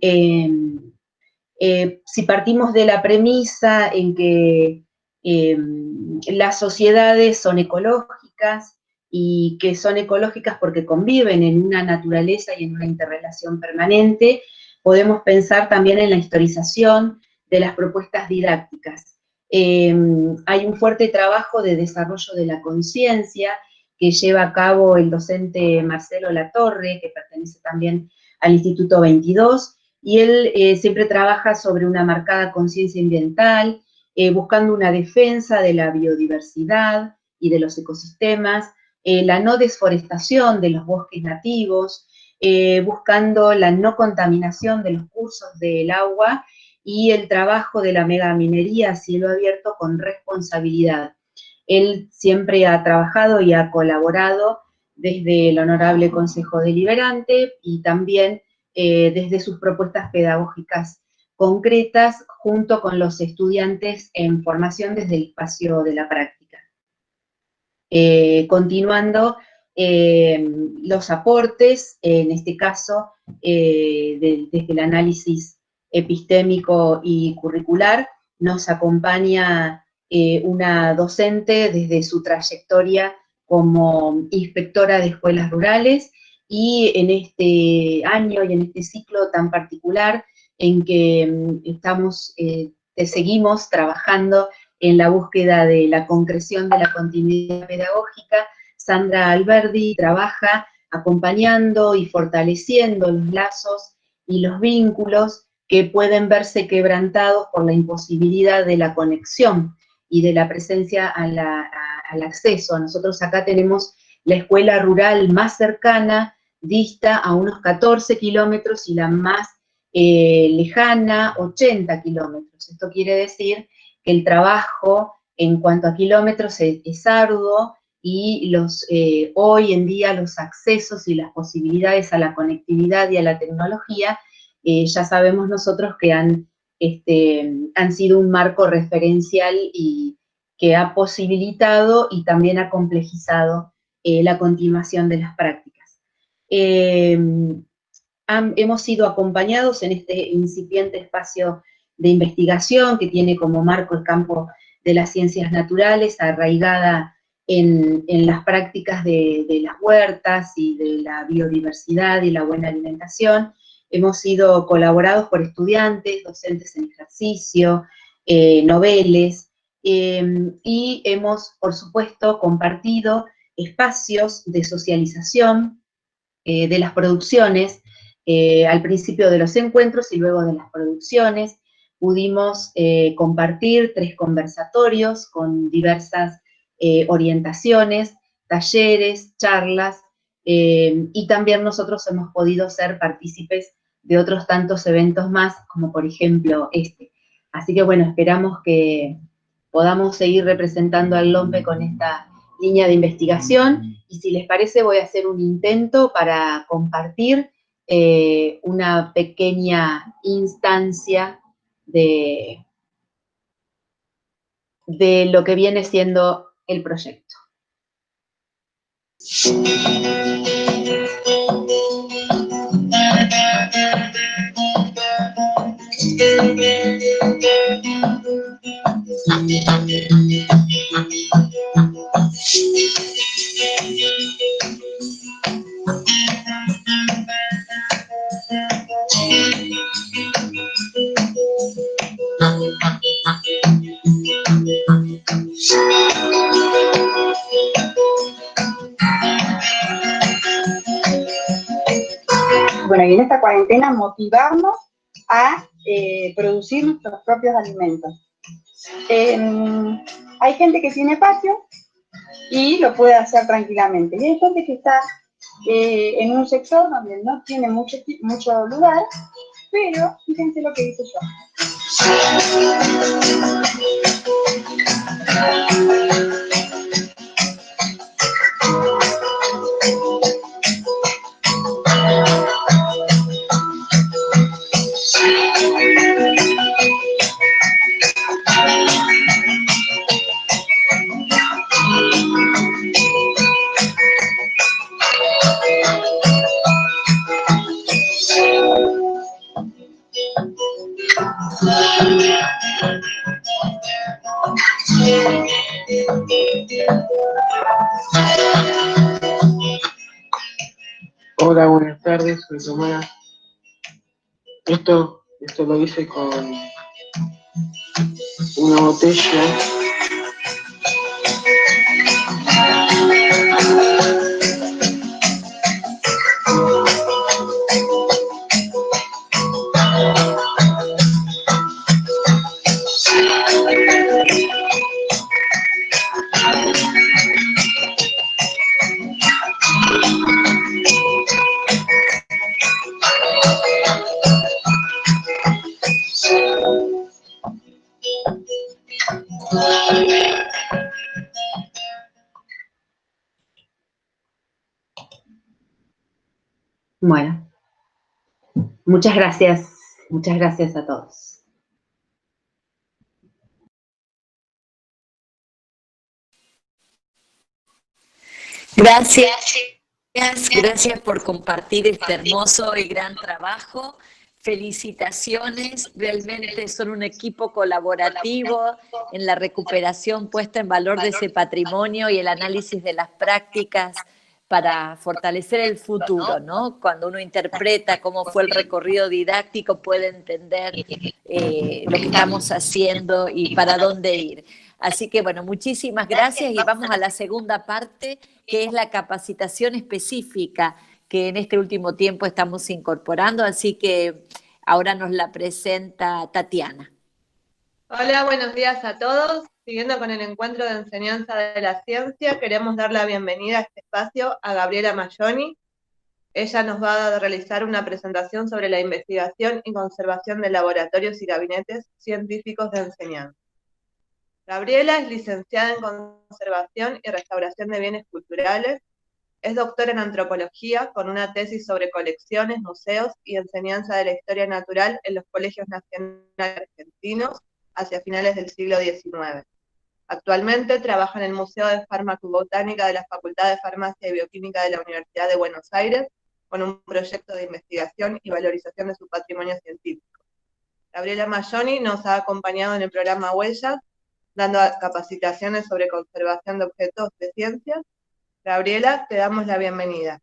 si partimos de la premisa en que las sociedades son ecológicas y que son ecológicas porque conviven en una naturaleza y en una interrelación permanente, podemos pensar también en la historización de las propuestas didácticas. Hay un fuerte trabajo de desarrollo de la conciencia que lleva a cabo el docente Marcelo Latorre, que pertenece también al Instituto 22, y él siempre trabaja sobre una marcada conciencia ambiental, buscando una defensa de la biodiversidad y de los ecosistemas, la no desforestación de los bosques nativos, buscando la no contaminación de los cursos del agua y el trabajo de la megaminería a cielo abierto con responsabilidad. Él siempre ha trabajado y ha colaborado desde el Honorable Consejo Deliberante y también desde sus propuestas pedagógicas concretas junto con los estudiantes en formación desde el espacio de la práctica. Continuando, los aportes, en este caso, desde el análisis epistémico y curricular, nos acompaña una docente desde su trayectoria como inspectora de escuelas rurales, y en este año y en este ciclo tan particular en que seguimos trabajando en la búsqueda de la concreción de la continuidad pedagógica, Sandra Alberdi trabaja acompañando y fortaleciendo los lazos y los vínculos que pueden verse quebrantados por la imposibilidad de la conexión y de la presencia al acceso. Nosotros acá tenemos la escuela rural más cercana, dista a unos 14 kilómetros, y la más lejana, 80 kilómetros. Esto quiere decir que el trabajo en cuanto a kilómetros es arduo, y hoy en día los accesos y las posibilidades a la conectividad y a la tecnología, ya sabemos nosotros que han sido un marco referencial y que ha posibilitado y también ha complejizado la continuación de las prácticas. Hemos sido acompañados en este incipiente espacio de investigación que tiene como marco el campo de las ciencias naturales, arraigada en las prácticas de las huertas y de la biodiversidad y la buena alimentación. Hemos sido colaborados por estudiantes, docentes en ejercicio, noveles, y hemos, por supuesto, compartido espacios de socialización de las producciones, al principio de los encuentros y luego de las producciones. Pudimos compartir 3 conversatorios con diversas orientaciones, talleres, charlas, y también nosotros hemos podido ser partícipes de otros tantos eventos más, como por ejemplo este. Así que bueno, esperamos que podamos seguir representando al LOMPE con esta línea de investigación, y si les parece voy a hacer un intento para compartir una pequeña instancia de lo que viene siendo el proyecto. Bueno, y en esta cuarentena motivarnos a producir nuestros propios alimentos. Hay gente que tiene patio y lo puede hacer tranquilamente. Y hay gente que está en un sector donde no tiene mucho lugar, pero fíjense lo que hice yo. Hola, buenas tardes, soy Tomás. Esto lo hice con una botella. Bueno, muchas gracias a todos. Gracias por compartir este hermoso y gran trabajo. Felicitaciones, realmente son un equipo colaborativo en la recuperación puesta en valor de ese patrimonio y el análisis de las prácticas para fortalecer el futuro, ¿no? Cuando uno interpreta cómo fue el recorrido didáctico, puede entender lo que estamos haciendo y para dónde ir. Así que, bueno, muchísimas gracias y vamos a la segunda parte, que es la capacitación específica que en este último tiempo estamos incorporando, así que ahora nos la presenta Tatiana. Hola, buenos días a todos. Siguiendo con el encuentro de enseñanza de la ciencia, queremos dar la bienvenida a este espacio a Gabriela Mayoni. Ella nos va a realizar una presentación sobre la investigación y conservación de laboratorios y gabinetes científicos de enseñanza. Gabriela es licenciada en Conservación y Restauración de Bienes Culturales. Es doctora en Antropología con una tesis sobre colecciones, museos y enseñanza de la historia natural en los colegios nacionales argentinos hacia finales del siglo XIX. Actualmente trabaja en el Museo de Farmacobotánica de la Facultad de Farmacia y Bioquímica de la Universidad de Buenos Aires con un proyecto de investigación y valorización de su patrimonio científico. Gabriela Mayoni nos ha acompañado en el programa Huellas, dando capacitaciones sobre conservación de objetos de ciencia. Gabriela, te damos la bienvenida.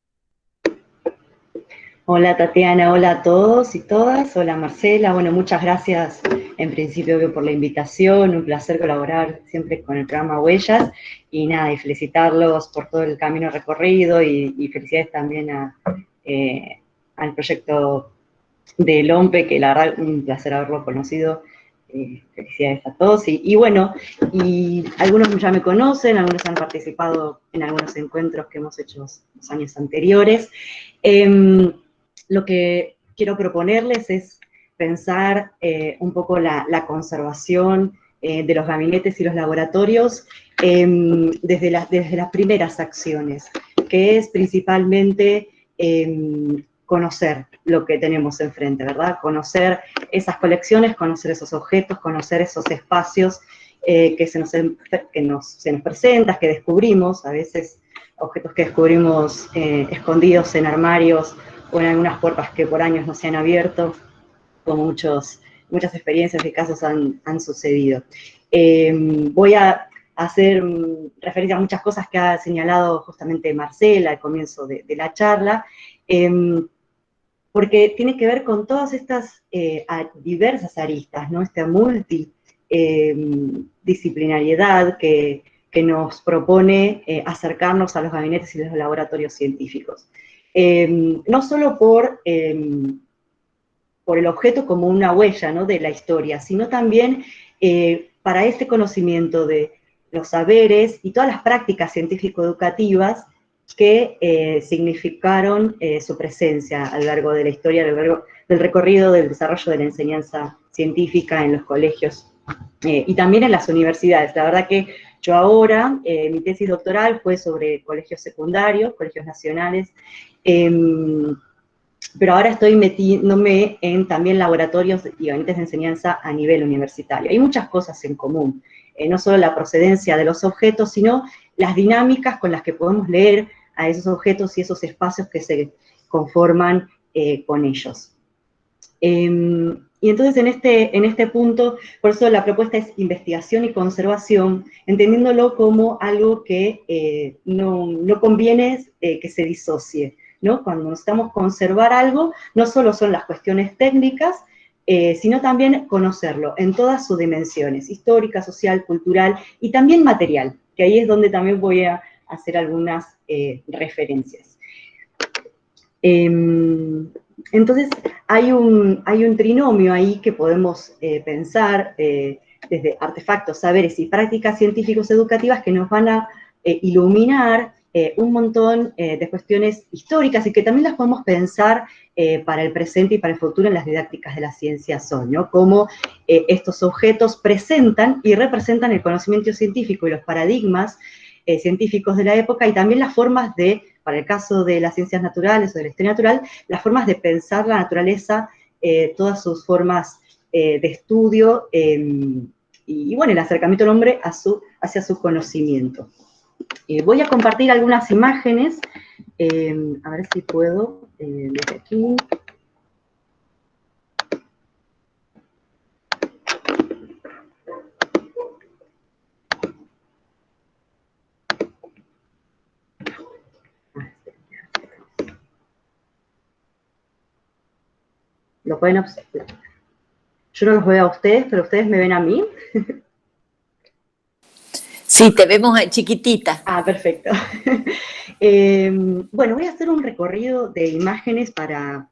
Hola Tatiana, hola a todos y todas, hola Marcela, bueno, muchas gracias en principio por la invitación, un placer colaborar siempre con el programa Huellas, y nada, y felicitarlos por todo el camino recorrido, y felicidades también al proyecto de LOMPE, que la verdad un placer haberlo conocido. Felicidades a todos, y bueno, y algunos ya me conocen, algunos han participado en algunos encuentros que hemos hecho los años anteriores. Lo que quiero proponerles es pensar un poco la conservación de los gabinetes y los laboratorios desde las primeras acciones, que es principalmente conocer lo que tenemos enfrente, ¿verdad? Conocer esas colecciones, conocer esos objetos, conocer esos espacios que se nos presentan, que descubrimos, a veces objetos que descubrimos escondidos en armarios o en algunas puertas que por años no se han abierto, como muchas experiencias y casos han sucedido. Voy a hacer referencia a muchas cosas que ha señalado justamente Marcela al comienzo de la charla, porque tiene que ver con todas estas diversas aristas, ¿no? Esta multidisciplinariedad que nos propone acercarnos a los gabinetes y los laboratorios científicos. No solo por el objeto como una huella, ¿no?, de la historia, sino también para este conocimiento de los saberes y todas las prácticas científico-educativas que significaron su presencia a lo largo de la historia, a lo largo del recorrido del desarrollo de la enseñanza científica en los colegios y también en las universidades. La verdad que yo ahora, mi tesis doctoral fue sobre colegios secundarios, colegios nacionales, pero ahora estoy metiéndome en también laboratorios y gabinetes de enseñanza a nivel universitario. Hay muchas cosas en común, no solo la procedencia de los objetos, sino las dinámicas con las que podemos leer a esos objetos y esos espacios que se conforman con ellos. Y entonces en este punto, por eso la propuesta es investigación y conservación, entendiéndolo como algo que no conviene que se disocie, ¿no? Cuando necesitamos conservar algo, no solo son las cuestiones técnicas, sino también conocerlo en todas sus dimensiones, histórica, social, cultural y también material, que ahí es donde también voy a hacer algunas referencias. Entonces, hay un trinomio ahí que podemos pensar desde artefactos, saberes y prácticas científicos educativas que nos van a iluminar un montón de cuestiones históricas y que también las podemos pensar para el presente y para el futuro en las didácticas de las ciencias hoy, ¿no? Cómo estos objetos presentan y representan el conocimiento científico y los paradigmas científicos de la época, y también las formas de, para el caso de las ciencias naturales o de la historia natural, las formas de pensar la naturaleza, todas sus formas de estudio y bueno, el acercamiento del hombre hacia su conocimiento. Voy a compartir algunas imágenes, a ver si puedo, desde aquí. Lo pueden observar. Yo no los veo a ustedes, pero ustedes me ven a mí. Sí, te vemos chiquitita. Ah, perfecto. Bueno, voy a hacer un recorrido de imágenes para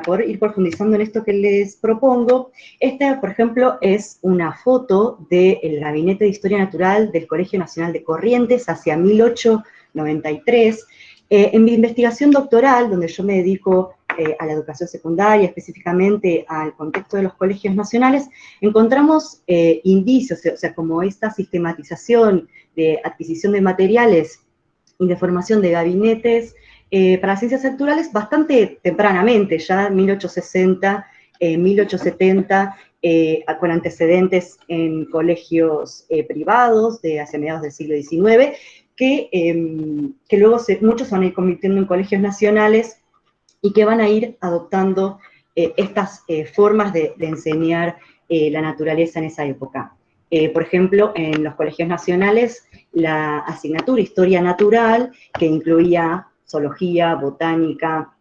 poder ir profundizando en esto que les propongo. Esta, por ejemplo, es una foto del Gabinete de Historia Natural del Colegio Nacional de Corrientes hacia 1893. En mi investigación doctoral, donde yo me dedico a la educación secundaria, específicamente al contexto de los colegios nacionales, encontramos indicios, o sea, como esta sistematización de adquisición de materiales y de formación de gabinetes para ciencias naturales bastante tempranamente, ya en 1860, 1870, con antecedentes en colegios privados de hacia mediados del siglo XIX, que luego muchos se van a ir convirtiendo en colegios nacionales y que van a ir adoptando estas formas de enseñar la naturaleza en esa época. Por ejemplo, en los colegios nacionales, la asignatura Historia Natural, que incluía zoología, botánica,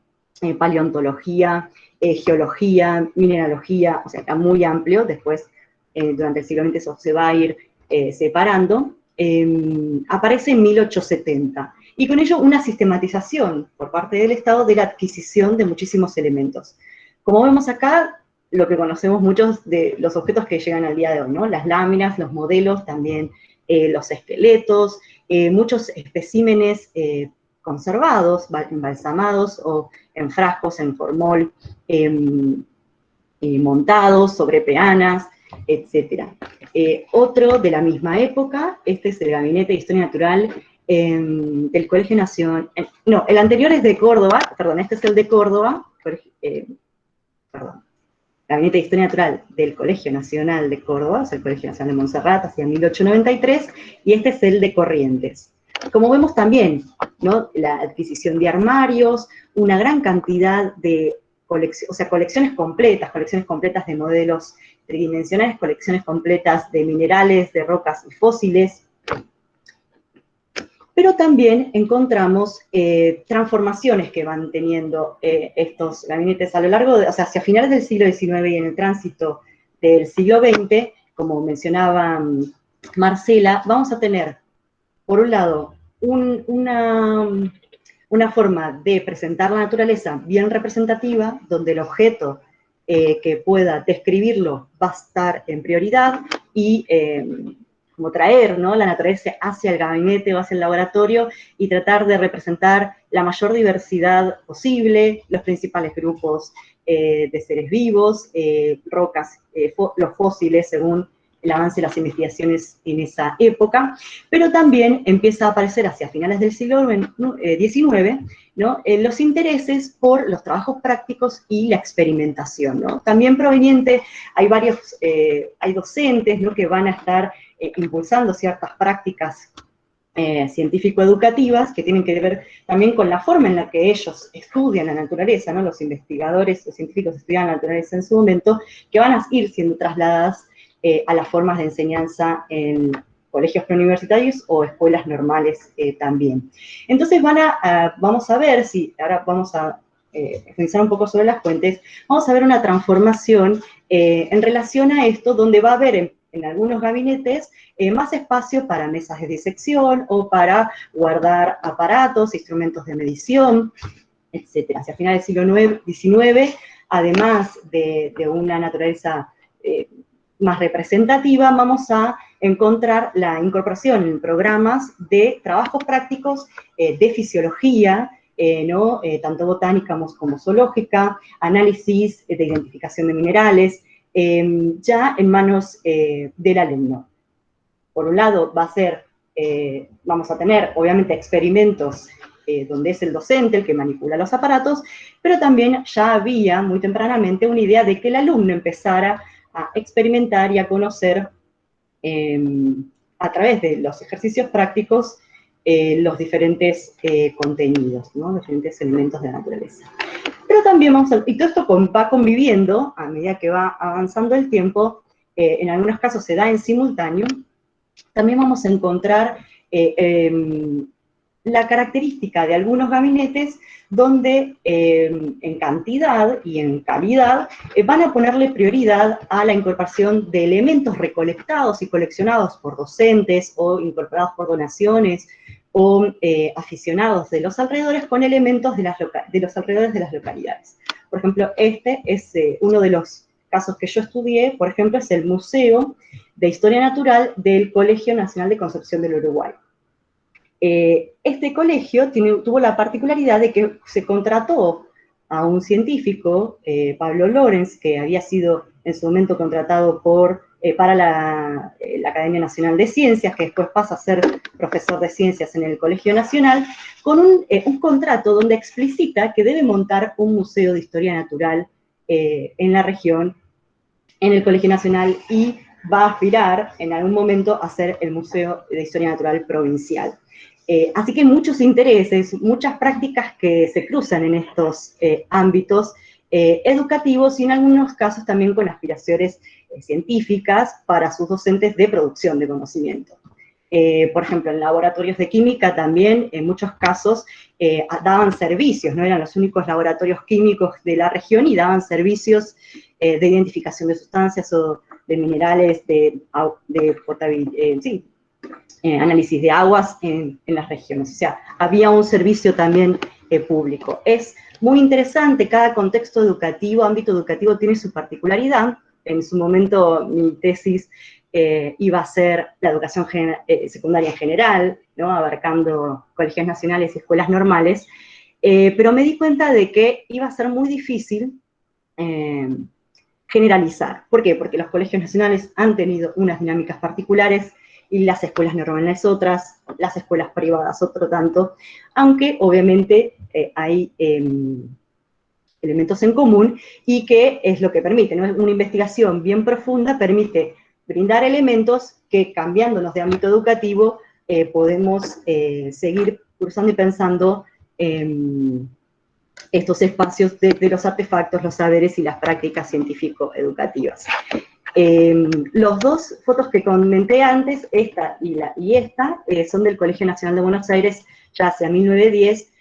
paleontología, geología, mineralogía, o sea, está muy amplio. Después, durante el siglo XX eso se va a ir separando. Aparece en 1870, y con ello una sistematización por parte del Estado de la adquisición de muchísimos elementos. Como vemos acá, lo que conocemos muchos de los objetos que llegan al día de hoy, ¿no? Las láminas, los modelos, también los esqueletos, muchos especímenes conservados, embalsamados o en frascos, en formol, montados sobre peanas, etc. Otro de la misma época, este es el Gabinete de Historia Natural del Colegio Nacional, no, el anterior es de Córdoba, perdón, este es el de Córdoba, Gabinete de Historia Natural del Colegio Nacional de Córdoba, o sea, el Colegio Nacional de Montserrat, hacia 1893, y este es el de Corrientes. Como vemos también, ¿no?, la adquisición de armarios, una gran cantidad de colecciones completas de modelos tridimensionales, colecciones completas de minerales, de rocas y fósiles. Pero también encontramos transformaciones que van teniendo estos gabinetes a lo largo de, o sea, hacia finales del siglo XIX y en el tránsito del siglo XX, como mencionaba Marcela, vamos a tener, por un lado, una forma de presentar la naturaleza bien representativa, donde el objeto que pueda describirlo va a estar en prioridad, y como traer, ¿no?, la naturaleza hacia el gabinete o hacia el laboratorio y tratar de representar la mayor diversidad posible, los principales grupos de seres vivos, rocas, los fósiles según el avance de las investigaciones en esa época, pero también empieza a aparecer hacia finales del siglo XIX, ¿no?, los intereses por los trabajos prácticos y la experimentación, ¿no? También proveniente, hay docentes, ¿no?, que van a estar impulsando ciertas prácticas científico-educativas que tienen que ver también con la forma en la que ellos estudian la naturaleza, ¿no?, los investigadores, los científicos estudian la naturaleza en su momento, que van a ir siendo trasladadas a las formas de enseñanza en colegios preuniversitarios o escuelas normales también. Entonces vamos a ver, si ahora vamos a profundizar un poco sobre las fuentes, vamos a ver una transformación en relación a esto, donde va a haber en algunos gabinetes más espacio para mesas de disección o para guardar aparatos, instrumentos de medición, etc. Hacia finales del siglo XIX, además de una naturaleza más representativa, vamos a encontrar la incorporación en programas de trabajos prácticos de fisiología, ¿no?, tanto botánica como zoológica, análisis de identificación de minerales, ya en manos del alumno. Por un lado va a ser, vamos a tener obviamente experimentos donde es el docente el que manipula los aparatos, pero también ya había muy tempranamente una idea de que el alumno empezara a experimentar y a conocer a través de los ejercicios prácticos los diferentes contenidos, ¿no? Diferentes elementos de la naturaleza. Pero también y todo esto va conviviendo a medida que va avanzando el tiempo, en algunos casos se da en simultáneo. También vamos a encontrar la característica de algunos gabinetes donde en cantidad y en calidad van a ponerle prioridad a la incorporación de elementos recolectados y coleccionados por docentes o incorporados por donaciones o aficionados de los alrededores con elementos de los alrededores de las localidades. Por ejemplo, este es uno de los casos que yo estudié, por ejemplo, es el Museo de Historia Natural del Colegio Nacional de Concepción del Uruguay. Este colegio tuvo la particularidad de que se contrató a un científico, Pablo Lorenz, que había sido en su momento contratado para la Academia Nacional de Ciencias, que después pasa a ser profesor de ciencias en el Colegio Nacional, con un contrato donde explicita que debe montar un museo de historia natural en la región, en el Colegio Nacional, y va a aspirar en algún momento a ser el Museo de Historia Natural Provincial. Así que muchos intereses, muchas prácticas que se cruzan en estos ámbitos educativos y en algunos casos también con aspiraciones científicas para sus docentes de producción de conocimiento. Por ejemplo, en laboratorios de química también, en muchos casos, daban servicios, no eran los únicos laboratorios químicos de la región y daban servicios de identificación de sustancias o de minerales, análisis de aguas en las regiones. O sea, había un servicio también público. Es muy interesante, cada contexto educativo, ámbito educativo tiene su particularidad. En su momento mi tesis iba a ser la educación secundaria en general, ¿no? Abarcando colegios nacionales y escuelas normales, pero me di cuenta de que iba a ser muy difícil generalizar. ¿Por qué? Porque los colegios nacionales han tenido unas dinámicas particulares y las escuelas normales otras, las escuelas privadas otro tanto, aunque obviamente hay elementos en común y que es lo que permite, ¿no? Una investigación bien profunda permite brindar elementos que, cambiándonos de ámbito educativo, podemos seguir cruzando y pensando estos espacios de los artefactos, los saberes y las prácticas científico-educativas. Los dos fotos que comenté antes, esta y esta, son del Colegio Nacional de Buenos Aires, ya hacia 1910,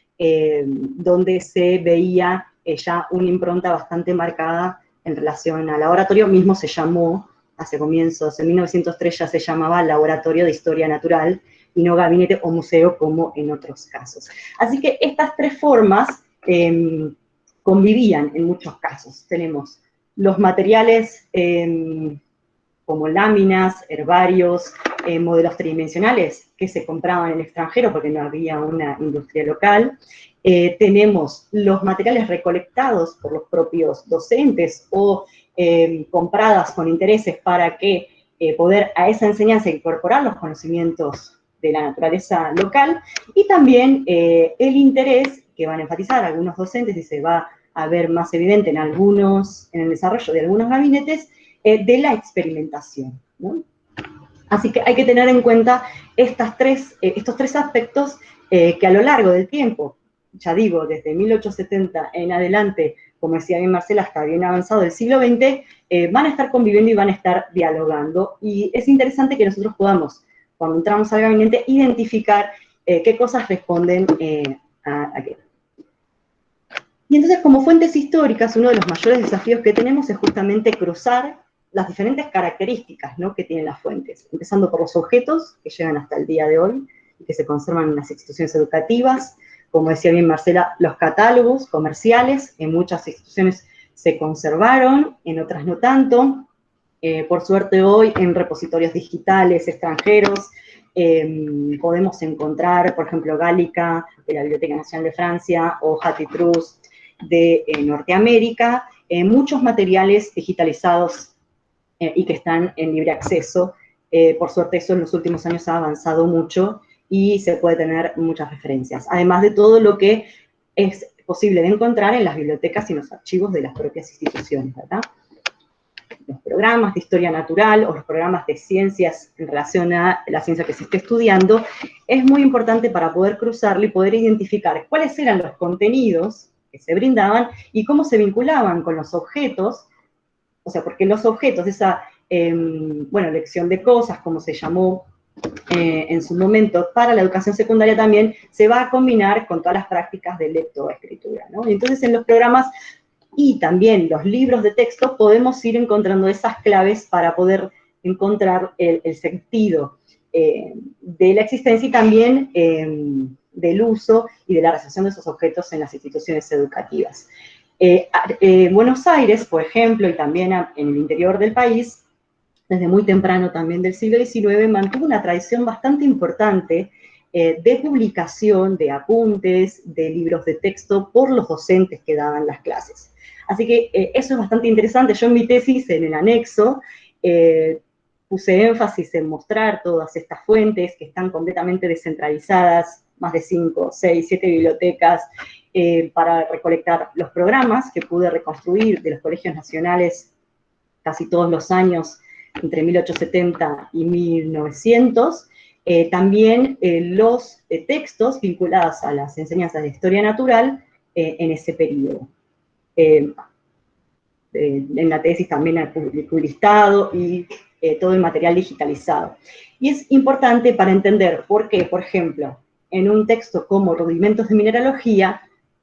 donde se veía ya una impronta bastante marcada en relación al laboratorio. Mismo se llamó, hace comienzos, en 1903 ya se llamaba Laboratorio de Historia Natural, y no gabinete o museo como en otros casos. Así que estas tres formas convivían en muchos casos. Tenemos los materiales como láminas, herbarios, modelos tridimensionales que se compraban en el extranjero porque no había una industria local. Tenemos los materiales recolectados por los propios docentes o compradas con intereses para que poder a esa enseñanza incorporar los conocimientos de la naturaleza local, y también el interés que van a enfatizar algunos docentes y se va a ver más evidente en el desarrollo de algunos gabinetes, de la experimentación, ¿no? Así que hay que tener en cuenta estos tres aspectos que a lo largo del tiempo, ya digo, desde 1870 en adelante, como decía bien Marcela, hasta bien avanzado el siglo XX, van a estar conviviendo y van a estar dialogando, y es interesante que nosotros podamos, cuando entramos al gabinete, identificar qué cosas responden a qué. Y entonces, como fuentes históricas, uno de los mayores desafíos que tenemos es justamente cruzar las diferentes características, ¿no?, que tienen las fuentes, empezando por los objetos que llegan hasta el día de hoy y que se conservan en las instituciones educativas, como decía bien Marcela, los catálogos comerciales, en muchas instituciones se conservaron, en otras no tanto. Por suerte hoy en repositorios digitales extranjeros podemos encontrar, por ejemplo, Gálica, de la Biblioteca Nacional de Francia, o Hattie-Trust de Norteamérica, muchos materiales digitalizados y que están en libre acceso. Por suerte eso en los últimos años ha avanzado mucho y se puede tener muchas referencias, además de todo lo que es posible de encontrar en las bibliotecas y en los archivos de las propias instituciones, ¿verdad? los programas de historia natural o los programas de ciencias en relación a la ciencia que se esté estudiando, es muy importante para poder cruzarlo y poder identificar cuáles eran los contenidos que se brindaban y cómo se vinculaban con los objetos, o sea, porque los objetos, esa, lección de cosas, como se llamó en su momento, para la educación secundaria también se va a combinar con todas las prácticas de lectoescritura, ¿no? Y entonces en los programas y también los libros de texto podemos ir encontrando esas claves para poder encontrar el sentido de la existencia y también del uso y de la realización de esos objetos en las instituciones educativas. Buenos Aires, por ejemplo, y también en el interior del país, desde muy temprano también del siglo XIX, mantuvo una tradición bastante importante de publicación de apuntes, de libros de texto por los docentes que daban las clases. Así que eso es bastante interesante. Yo en mi tesis, en el anexo, puse énfasis en mostrar todas estas fuentes que están completamente descentralizadas, más de 5, 6, 7 bibliotecas, para recolectar los programas que pude reconstruir de los colegios nacionales casi todos los años, entre 1870 y 1900, también los textos vinculados a las enseñanzas de historia natural en ese periodo. En la tesis también hay un listado y todo el material digitalizado. Y es importante para entender por qué, por ejemplo, en un texto como Rudimentos de Mineralogía,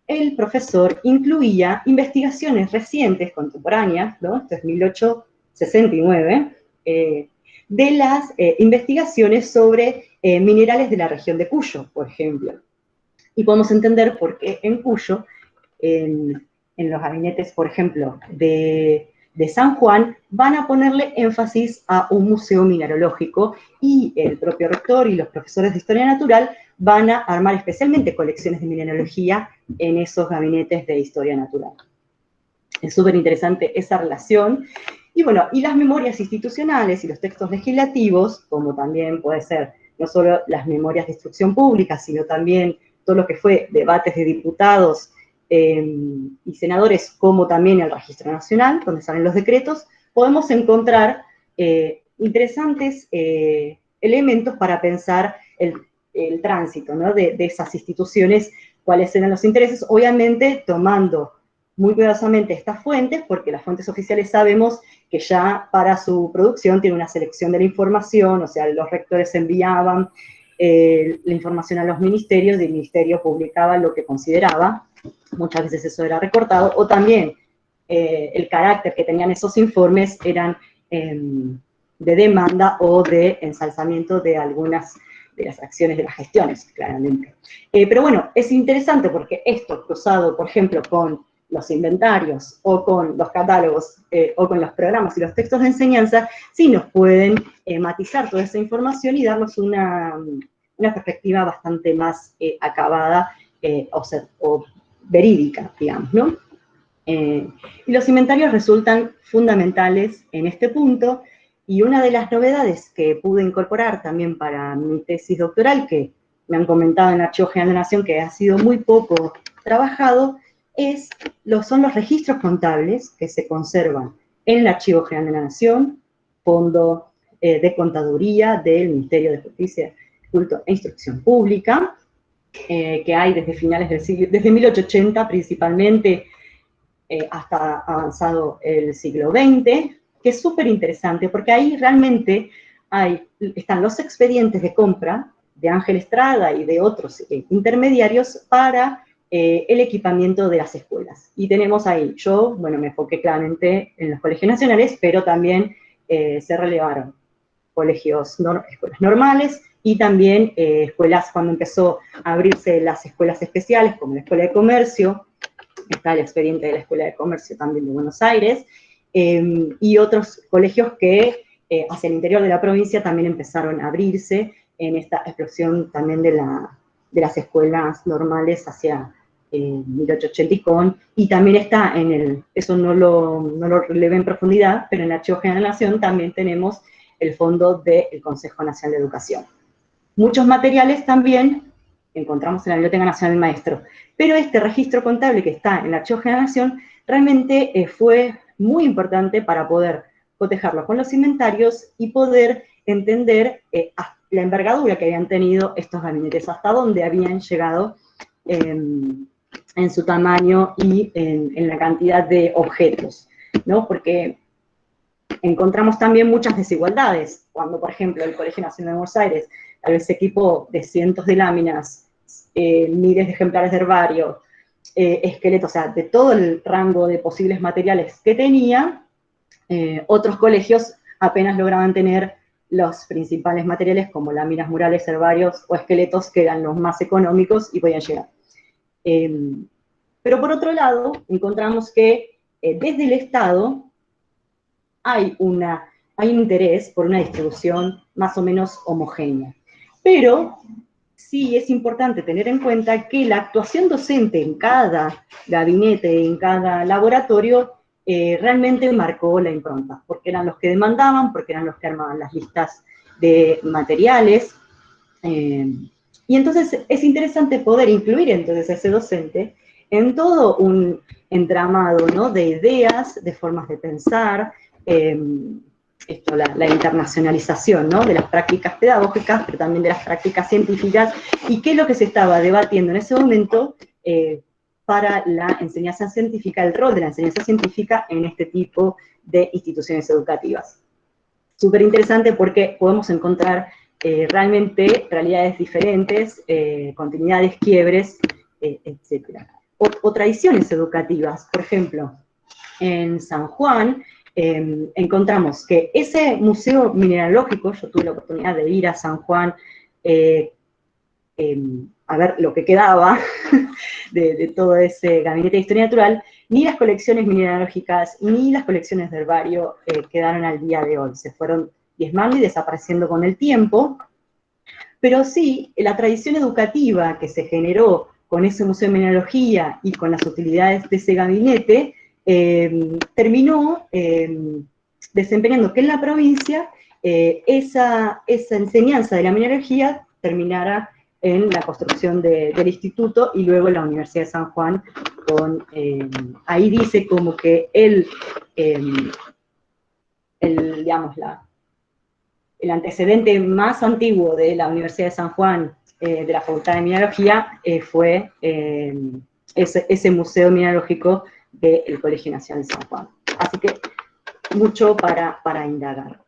el profesor incluía investigaciones recientes, contemporáneas, ¿no? Esto es 1869, de las investigaciones sobre minerales de la región de Cuyo, por ejemplo. Y podemos entender por qué en Cuyo, en los gabinetes, por ejemplo, de San Juan, van a ponerle énfasis a un museo mineralógico y el propio rector y los profesores de historia natural van a armar especialmente colecciones de mineralogía en esos gabinetes de historia natural. Es súper interesante esa relación. Y bueno, y las memorias institucionales y los textos legislativos, como también puede ser no solo las memorias de instrucción pública, sino también todo lo que fue debates de diputados y senadores, como también el Registro Nacional, donde salen los decretos, podemos encontrar interesantes elementos para pensar el tránsito, ¿no? de esas instituciones, cuáles eran los intereses, obviamente tomando muy cuidadosamente estas fuentes, porque las fuentes oficiales sabemos que ya para su producción tiene una selección de la información, o sea, los rectores enviaban la información a los ministerios y el ministerio publicaba lo que consideraba, muchas veces eso era recortado, o también el carácter que tenían esos informes eran de demanda o de ensalzamiento de algunas de las acciones de las gestiones, claramente. Pero bueno, es interesante porque esto cruzado, por ejemplo, con los inventarios o con los catálogos o con los programas y los textos de enseñanza, sí nos pueden matizar toda esa información y darnos una perspectiva bastante más acabada o verídica, digamos, ¿no? Y los inventarios resultan fundamentales en este punto, y una de las novedades que pude incorporar también para mi tesis doctoral, que me han comentado en el Archivo General de la Nación que ha sido muy poco trabajado, son los registros contables que se conservan en el Archivo General de la Nación, Fondo de Contaduría del Ministerio de Justicia, Culto e Instrucción Pública, que hay desde finales del siglo, desde 1880 principalmente, hasta avanzado el siglo XX, que es súper interesante, porque ahí realmente están los expedientes de compra de Ángel Estrada y de otros intermediarios para el equipamiento de las escuelas. Y tenemos ahí, yo, bueno, me enfoqué claramente en los colegios nacionales, pero también se relevaron escuelas normales y también escuelas, cuando empezó a abrirse las escuelas especiales, como la Escuela de Comercio, está el expediente de la Escuela de Comercio también de Buenos Aires, y otros colegios que hacia el interior de la provincia también empezaron a abrirse en esta explosión también de las escuelas normales hacia 1880 y también está eso no lo relevé en profundidad, pero en el Archivo General de la Nación también tenemos el fondo del Consejo Nacional de Educación. Muchos materiales también encontramos en la Biblioteca Nacional del Maestro, pero este registro contable que está en el Archivo General de la Nación realmente fue muy importante para poder cotejarlo con los inventarios y poder entender la envergadura que habían tenido estos gabinetes, hasta dónde habían llegado en su tamaño y en la cantidad de objetos, ¿no? Porque encontramos también muchas desigualdades. Cuando, por ejemplo, el Colegio Nacional de Buenos Aires tal vez se equipó de cientos de láminas, miles de ejemplares de herbario, esqueletos, o sea, de todo el rango de posibles materiales que tenía, otros colegios apenas lograban tener los principales materiales como láminas, murales, herbarios o esqueletos, que eran los más económicos y podían llegar. Pero por otro lado, encontramos que desde el Estado hay un interés por una distribución más o menos homogénea. Pero sí es importante tener en cuenta que la actuación docente en cada gabinete, en cada laboratorio, realmente marcó la impronta, porque eran los que demandaban, porque eran los que armaban las listas de materiales. Y entonces es interesante poder incluir entonces a ese docente en todo un entramado, ¿no?, de ideas, de formas de pensar, la internacionalización, ¿no?, de las prácticas pedagógicas, pero también de las prácticas científicas, y qué es lo que se estaba debatiendo en ese momento para la enseñanza científica, el rol de la enseñanza científica en este tipo de instituciones educativas. Súper interesante porque podemos encontrar realmente realidades diferentes, continuidades, quiebres, etc. O tradiciones educativas. Por ejemplo, en San Juan encontramos que ese museo mineralógico, yo tuve la oportunidad de ir a San Juan a ver lo que quedaba de todo ese gabinete de historia natural, ni las colecciones mineralógicas, ni las colecciones de herbario quedaron al día de hoy. Se fueron diezmando y desapareciendo con el tiempo, pero sí, la tradición educativa que se generó con ese museo de mineralogía y con las utilidades de ese gabinete, terminó desempeñando que en la provincia esa enseñanza de la mineralogía terminara en la construcción del instituto y luego en la Universidad de San Juan, ahí dice como que el antecedente más antiguo de la Universidad de San Juan, de la Facultad de Mineralogía, fue ese museo mineralógico del Colegio Nacional de San Juan. Así que mucho para indagar.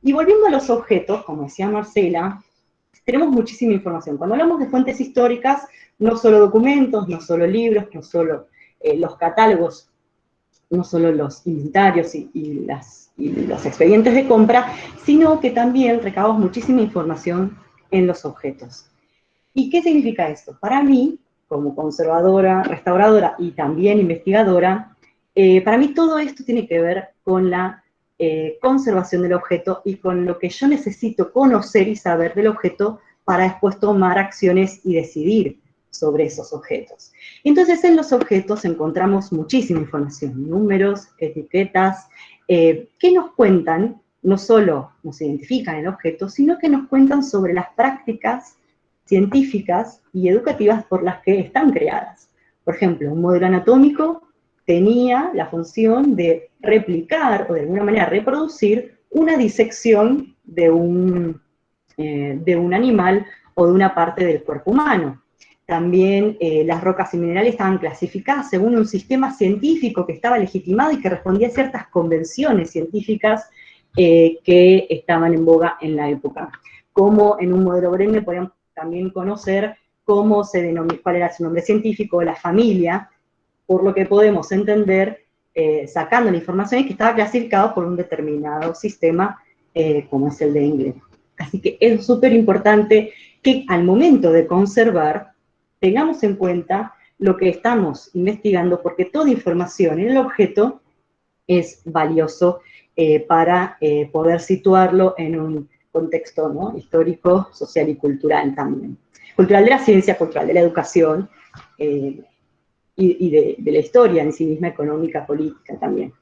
Y volviendo a los objetos, como decía Marcela, tenemos muchísima información. Cuando hablamos de fuentes históricas, no solo documentos, no solo libros, no solo los catálogos, no solo los inventarios y los expedientes de compra, sino que también recabamos muchísima información en los objetos. ¿Y qué significa esto? Para mí, como conservadora, restauradora y también investigadora, para mí todo esto tiene que ver con la conservación del objeto y con lo que yo necesito conocer y saber del objeto para después tomar acciones y decidir sobre esos objetos. Entonces, en los objetos encontramos muchísima información, números, etiquetas, que nos cuentan, no solo nos identifican el objeto, sino que nos cuentan sobre las prácticas científicas y educativas por las que están creadas. Por ejemplo, un modelo anatómico tenía la función de replicar o de alguna manera reproducir una disección de un animal o de una parte del cuerpo humano. También las rocas y minerales estaban clasificadas según un sistema científico que estaba legitimado y que respondía a ciertas convenciones científicas que estaban en boga en la época. Como en un modelo Brenne podíamos también conocer cómo cuál era su nombre científico, la familia, por lo que podemos entender, sacando la información, que estaba clasificado por un determinado sistema, como es el de Engle. Así que es súper importante que al momento de conservar, tengamos en cuenta lo que estamos investigando, porque toda información en el objeto es valioso para poder situarlo en un contexto, ¿no?, histórico, social y cultural también. Cultural de la ciencia, cultural de la educación, y de la historia en sí misma, económica, política también.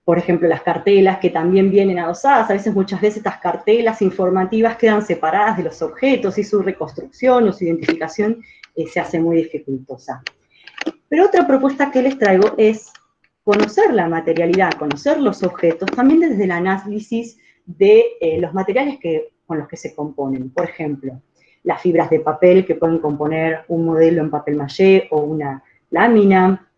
Por ejemplo, las cartelas que también vienen adosadas, muchas veces estas cartelas informativas quedan separadas de los objetos y su reconstrucción o su identificación se hace muy dificultosa. Pero otra propuesta que les traigo es conocer la materialidad, conocer los objetos, también desde el análisis de los materiales con los que se componen. Por ejemplo, las fibras de papel que pueden componer un modelo en papel maché o una lámina,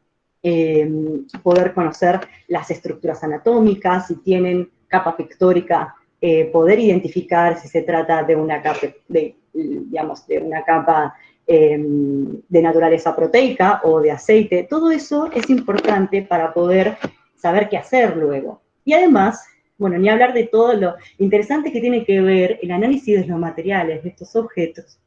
poder conocer las estructuras anatómicas, si tienen capa pictórica, poder identificar si se trata de una capa, de una capa de naturaleza proteica o de aceite. Todo eso es importante para poder saber qué hacer luego. Y además, bueno, ni hablar de todo lo interesante que tiene que ver el análisis de los materiales de estos objetos,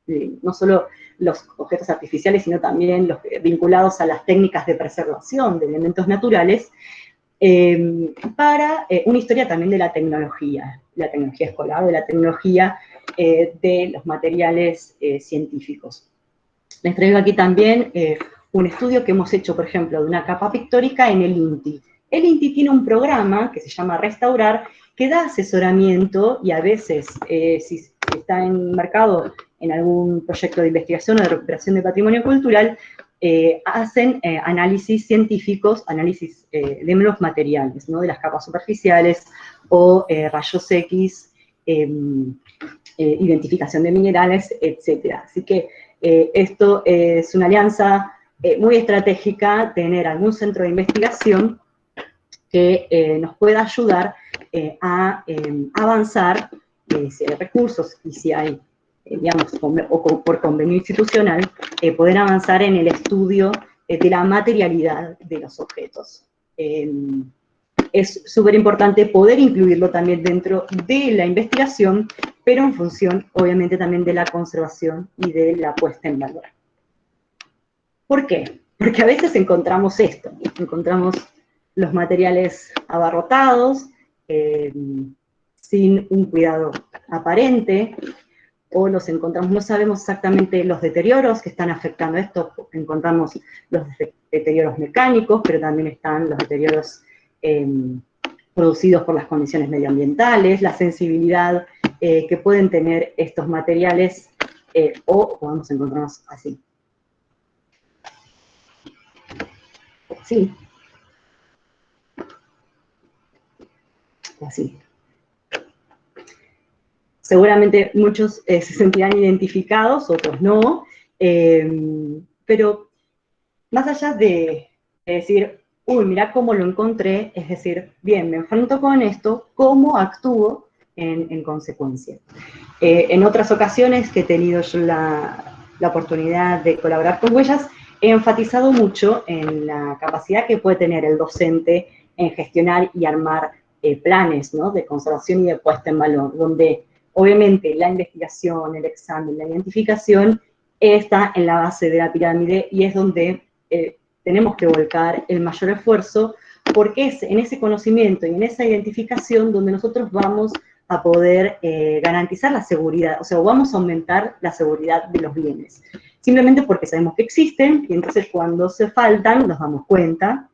no solo los objetos artificiales, sino también los vinculados a las técnicas de preservación de elementos naturales, para una historia también de la tecnología escolar, de la tecnología de los materiales científicos. Les traigo aquí también un estudio que hemos hecho, por ejemplo, de una capa pictórica en el INTI. El INTI tiene un programa que se llama Restaurar, que da asesoramiento y a veces, si está enmarcado en algún proyecto de investigación o de recuperación de patrimonio cultural, hacen análisis científicos, análisis de los materiales, ¿no? De las capas superficiales o rayos X, identificación de minerales, etc. Así que esto es una alianza muy estratégica, tener algún centro de investigación que nos pueda ayudar a avanzar, si hay recursos y si hay, digamos, o por convenio institucional, poder avanzar en el estudio de la materialidad de los objetos. Es súper importante poder incluirlo también dentro de la investigación, pero en función, obviamente, también de la conservación y de la puesta en valor. ¿Por qué? Porque a veces encontramos esto, encontramos los materiales abarrotados, sin un cuidado aparente, o los encontramos, no sabemos exactamente los deterioros que están afectando esto, encontramos los deterioros mecánicos, pero también están los deterioros producidos por las condiciones medioambientales, la sensibilidad que pueden tener estos materiales, o podemos encontrarnos así. Sí. Así. Seguramente muchos se sentirán identificados, otros no, pero más allá de decir, uy, mira cómo lo encontré, es decir, bien, me enfrento con esto, ¿cómo actúo en consecuencia? En otras ocasiones que he tenido yo la oportunidad de colaborar con Huellas, he enfatizado mucho en la capacidad que puede tener el docente en gestionar y armar planes, ¿no?, de conservación y de puesta en valor, donde obviamente la investigación, el examen, la identificación está en la base de la pirámide y es donde tenemos que volcar el mayor esfuerzo, porque es en ese conocimiento y en esa identificación donde nosotros vamos a poder garantizar la seguridad, o sea, vamos a aumentar la seguridad de los bienes. Simplemente porque sabemos que existen, y entonces cuando se faltan nos damos cuenta,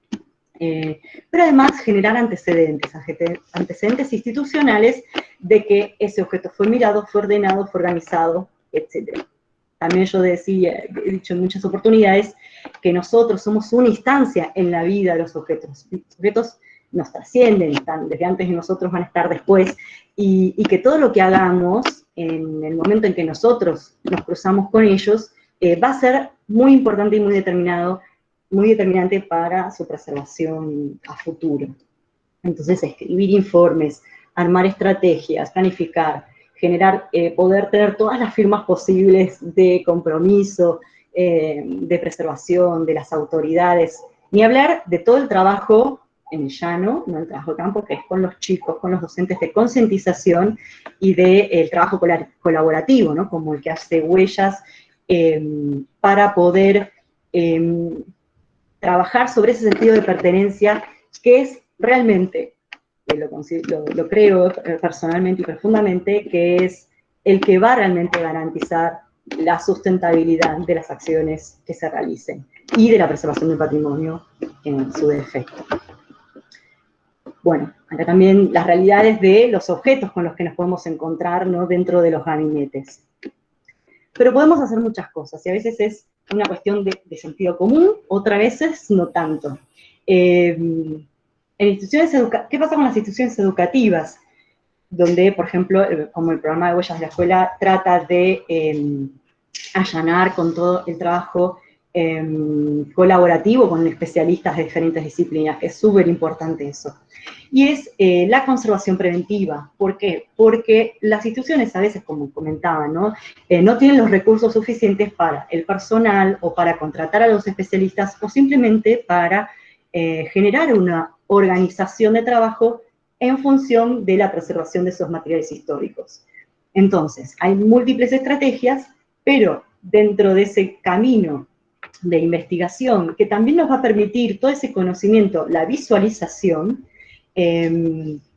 pero además generar antecedentes institucionales de que ese objeto fue mirado, fue ordenado, fue organizado, etc. También yo he dicho en muchas oportunidades que nosotros somos una instancia en la vida de los objetos. Los objetos nos trascienden, están desde antes de nosotros, van a estar después, y que todo lo que hagamos en el momento en que nosotros nos cruzamos con ellos va a ser muy importante y muy determinante para su preservación a futuro. Entonces, escribir informes, armar estrategias, planificar, generar, poder tener todas las firmas posibles de compromiso, de preservación, de las autoridades, ni hablar de todo el trabajo en el llano, no el trabajo de campo, que es con los chicos, con los docentes de concientización y del trabajo colaborativo, ¿no?, como el que hace Huellas, para poder trabajar sobre ese sentido de pertenencia que es realmente, lo creo personalmente y profundamente, que es el que va realmente a garantizar la sustentabilidad de las acciones que se realicen y de la preservación del patrimonio en su defecto. Bueno, acá también las realidades de los objetos con los que nos podemos encontrar, ¿no?, dentro de los gabinetes. Pero podemos hacer muchas cosas, y a veces es una cuestión de sentido común, otras veces no tanto. ¿Qué pasa con las instituciones educativas? Donde, por ejemplo, como el programa de Huellas de la Escuela trata de allanar con todo el trabajo colaborativo con especialistas de diferentes disciplinas, que es súper importante eso. Y es la conservación preventiva. ¿Por qué? Porque las instituciones a veces, como comentaba, ¿no? No tienen los recursos suficientes para el personal o para contratar a los especialistas o simplemente para generar una organización de trabajo en función de la preservación de esos materiales históricos. Entonces, hay múltiples estrategias, pero dentro de ese camino de investigación, que también nos va a permitir todo ese conocimiento, la visualización,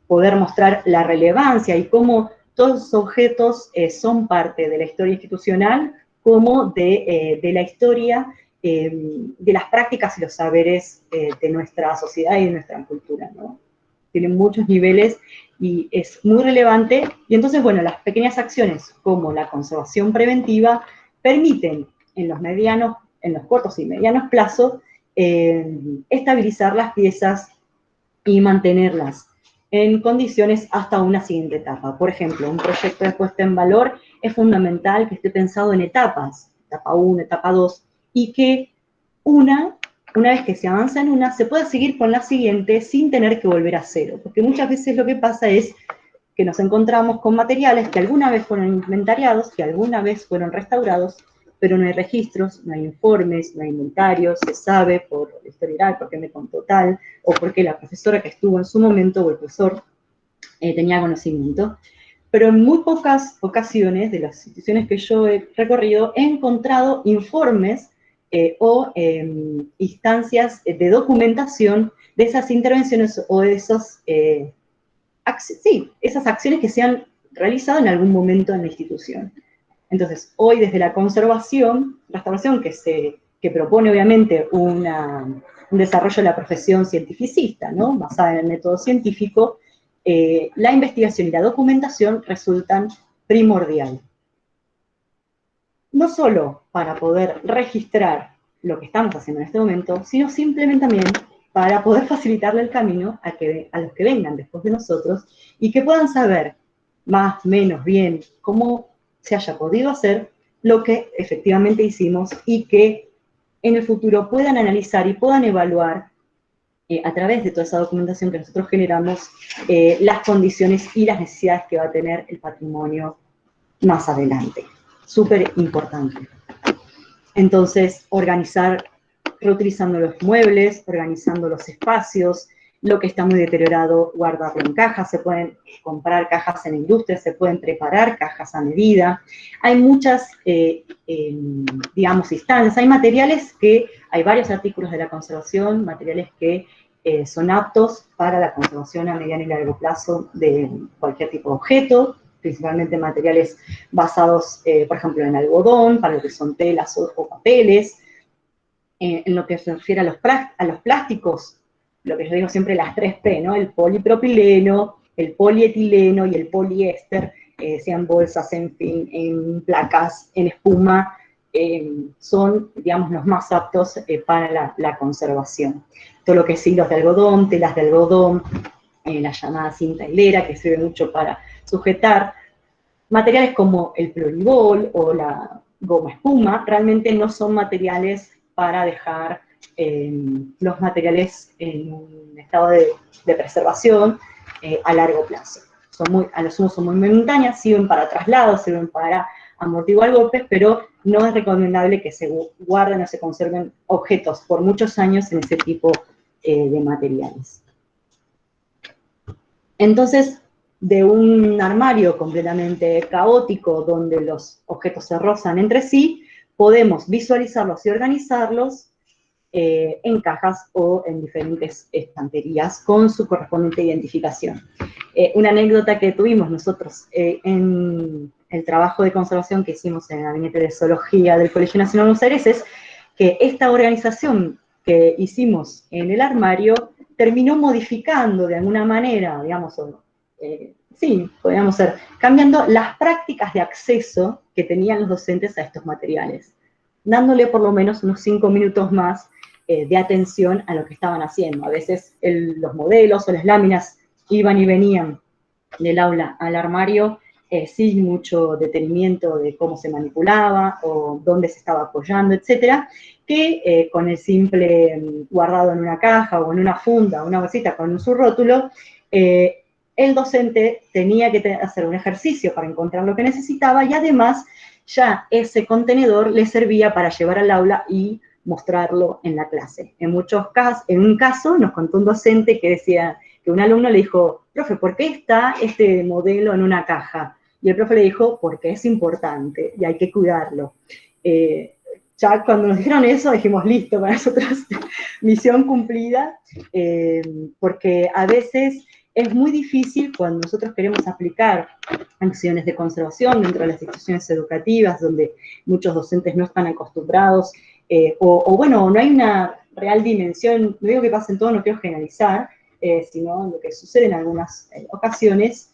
poder mostrar la relevancia y cómo todos los objetos son parte de la historia institucional, como de la historia, de las prácticas y los saberes de nuestra sociedad y de nuestra cultura, ¿no? Tienen muchos niveles y es muy relevante. Y entonces, bueno, las pequeñas acciones como la conservación preventiva permiten en los cortos y medianos plazos estabilizar las piezas y mantenerlas en condiciones hasta una siguiente etapa. Por ejemplo, un proyecto de puesta en valor es fundamental que esté pensado en etapas, etapa 1, etapa 2, y que una vez que se avanza en una, se pueda seguir con la siguiente sin tener que volver a cero. Porque muchas veces lo que pasa es que nos encontramos con materiales que alguna vez fueron inventariados, que alguna vez fueron restaurados, pero no hay registros, no hay informes, no hay inventarios, se sabe por el historial, porque me contó tal, o porque la profesora que estuvo en su momento, o el profesor, tenía conocimiento. Pero en muy pocas ocasiones de las instituciones que yo he recorrido, he encontrado informes o instancias de documentación de esas intervenciones o de esas acciones que se han realizado en algún momento en la institución. Entonces, hoy desde la conservación, restauración que propone obviamente un desarrollo de la profesión cientificista, ¿no? Basada en el método científico, la investigación y la documentación resultan primordial. No solo para poder registrar lo que estamos haciendo en este momento, sino simplemente también para poder facilitarle el camino a los que vengan después de nosotros y que puedan saber más, menos, bien, cómo se haya podido hacer lo que efectivamente hicimos y que en el futuro puedan analizar y puedan evaluar a través de toda esa documentación que nosotros generamos las condiciones y las necesidades que va a tener el patrimonio más adelante. Súper importante. Entonces, organizar, reutilizando los muebles, organizando los espacios, lo que está muy deteriorado, guardarlo en cajas, se pueden comprar cajas en la industria, se pueden preparar cajas a medida. Hay muchas, digamos, instancias, hay materiales hay varios artículos de la conservación, materiales que son aptos para la conservación a mediano y largo plazo de cualquier tipo de objeto, principalmente materiales basados, por ejemplo, en algodón, para lo que son telas o papeles. En lo que se refiere a los plásticos, lo que yo digo siempre, las 3P, ¿no? El polipropileno, el polietileno y el poliéster, sean bolsas, en fin, en placas, en espuma, son, digamos, los más aptos para la conservación. Todo lo que es hilos de algodón, telas de algodón, la llamada cinta hilera, que sirve mucho para sujetar. Materiales como el pluribol o la goma espuma realmente no son materiales para dejar los materiales en un estado de preservación a largo plazo. A lo sumo son muy momentáneas, sirven para traslados, sirven para amortiguar golpes, pero no es recomendable que se guarden o se conserven objetos por muchos años en ese tipo de materiales. Entonces, de un armario completamente caótico, donde los objetos se rozan entre sí, podemos visualizarlos y organizarlos en cajas o en diferentes estanterías con su correspondiente identificación. Una anécdota que tuvimos nosotros en el trabajo de conservación que hicimos en el Gabinete de Zoología del Colegio Nacional de Buenos Aires es que esta organización que hicimos en el armario terminó modificando de alguna manera, digamos, sí, podríamos ser, cambiando las prácticas de acceso que tenían los docentes a estos materiales, dándole por lo menos unos 5 minutos más de atención a lo que estaban haciendo. A veces los modelos o las láminas iban y venían del aula al armario sin mucho detenimiento de cómo se manipulaba o dónde se estaba apoyando, etcétera, que con el simple guardado en una caja o en una funda, una bolsita con su rótulo, el docente tenía que hacer un ejercicio para encontrar lo que necesitaba y además ya ese contenedor le servía para llevar al aula y mostrarlo en la clase. En un caso nos contó un docente que decía que un alumno le dijo, profe, ¿por qué está este modelo en una caja? Y el profe le dijo, porque es importante y hay que cuidarlo. Ya cuando nos dijeron eso dijimos, listo, para nosotros misión cumplida, porque a veces es muy difícil cuando nosotros queremos aplicar acciones de conservación dentro de las instituciones educativas, donde muchos docentes no están acostumbrados, bueno, no hay una real dimensión, no digo que pase en todo, no quiero generalizar, sino lo que sucede en algunas ocasiones,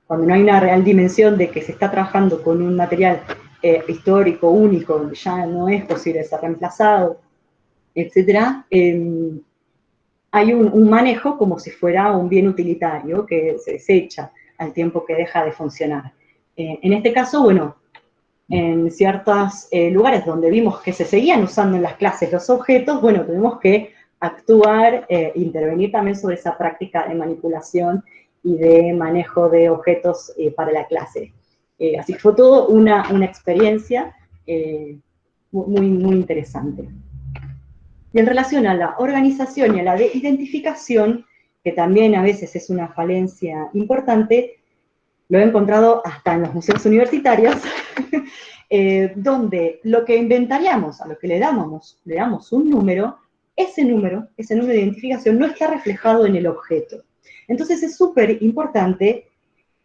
cuando no hay una real dimensión de que se está trabajando con un material histórico, único, donde ya no es posible ser reemplazado, etcétera, hay un manejo como si fuera un bien utilitario que se desecha al tiempo que deja de funcionar. En este caso, bueno, en ciertos lugares donde vimos que se seguían usando en las clases los objetos, bueno, tuvimos que actuar, intervenir también sobre esa práctica de manipulación y de manejo de objetos para la clase. Así que fue todo una experiencia muy interesante. Y en relación a la organización y a la identificación, que también a veces es una falencia importante, lo he encontrado hasta en los museos universitarios, donde lo que inventariamos, a lo que le damos un número, ese número de identificación no está reflejado en el objeto. Entonces es súper importante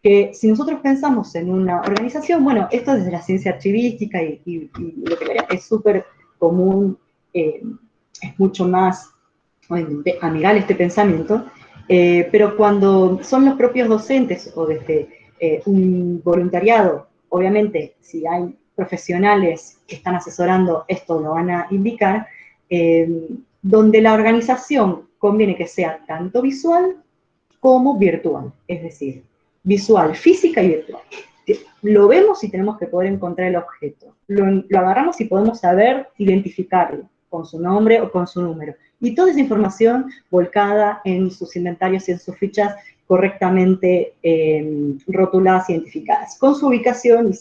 que si nosotros pensamos en una organización, bueno, esto desde la ciencia archivística y lo que es súper común, es mucho más amigable este pensamiento, pero cuando son los propios docentes o desde un voluntariado, obviamente si hay profesionales que están asesorando, esto lo van a indicar, donde la organización conviene que sea tanto visual como virtual, es decir, visual, física y virtual. Lo vemos y tenemos que poder encontrar el objeto. Lo agarramos y podemos saber identificarlo con su nombre o con su número. Y toda esa información volcada en sus inventarios y en sus fichas correctamente rotuladas, identificadas, con su ubicación.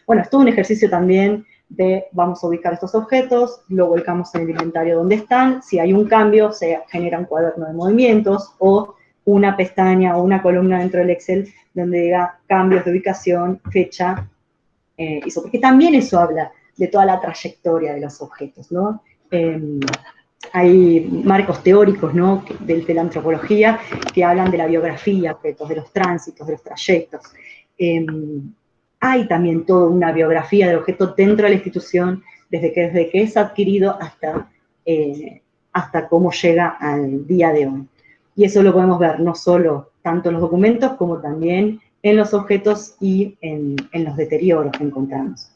Bueno, es todo un ejercicio también de vamos a ubicar estos objetos, lo volcamos en el inventario donde están, si hay un cambio se genera un cuaderno de movimientos o una pestaña o una columna dentro del Excel donde diga cambios de ubicación, fecha, porque también eso habla de toda la trayectoria de los objetos, ¿no? Hay marcos teóricos, ¿no?, de la antropología que hablan de la biografía, objetos, de los tránsitos, de los trayectos. Hay también toda una biografía del objeto dentro de la institución, desde que es adquirido hasta cómo llega al día de hoy. Y eso lo podemos ver no solo tanto en los documentos como también en los objetos y en los deterioros que encontramos.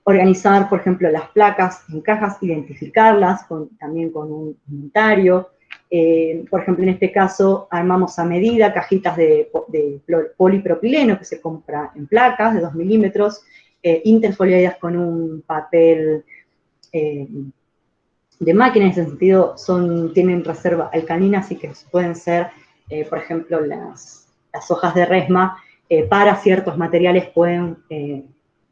Organizar, por ejemplo, las placas en cajas, identificarlas también con un inventario. Por ejemplo, en este caso, armamos a medida cajitas de polipropileno que se compra en placas de 2 milímetros, interfoliadas con un papel de máquina, en ese sentido tienen reserva alcalina, así que pueden ser, por ejemplo, las hojas de resma, para ciertos materiales pueden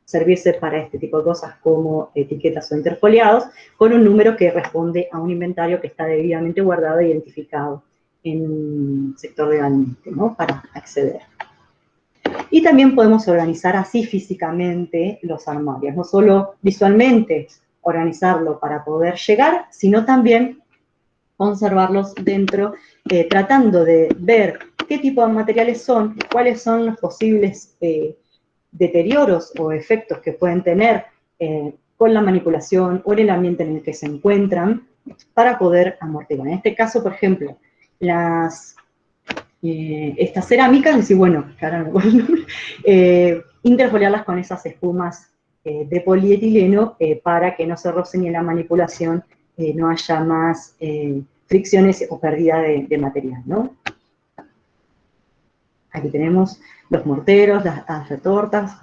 servirse para este tipo de cosas como etiquetas o interfoliados, con un número que responde a un inventario que está debidamente guardado e identificado en un sector legalmente, ¿no?, para acceder. Y también podemos organizar así físicamente los armarios, no solo visualmente organizarlo para poder llegar, sino también conservarlos dentro, tratando de ver qué tipo de materiales son, cuáles son los posibles deterioros o efectos que pueden tener con la manipulación o en el ambiente en el que se encuentran para poder amortiguar. En este caso, por ejemplo, estas cerámicas, decir, bueno, interfoliarlas con esas espumas de polietileno para que no se rocen ni en la manipulación no haya más fricciones o pérdida de material, ¿no? Aquí tenemos los morteros, las retortas,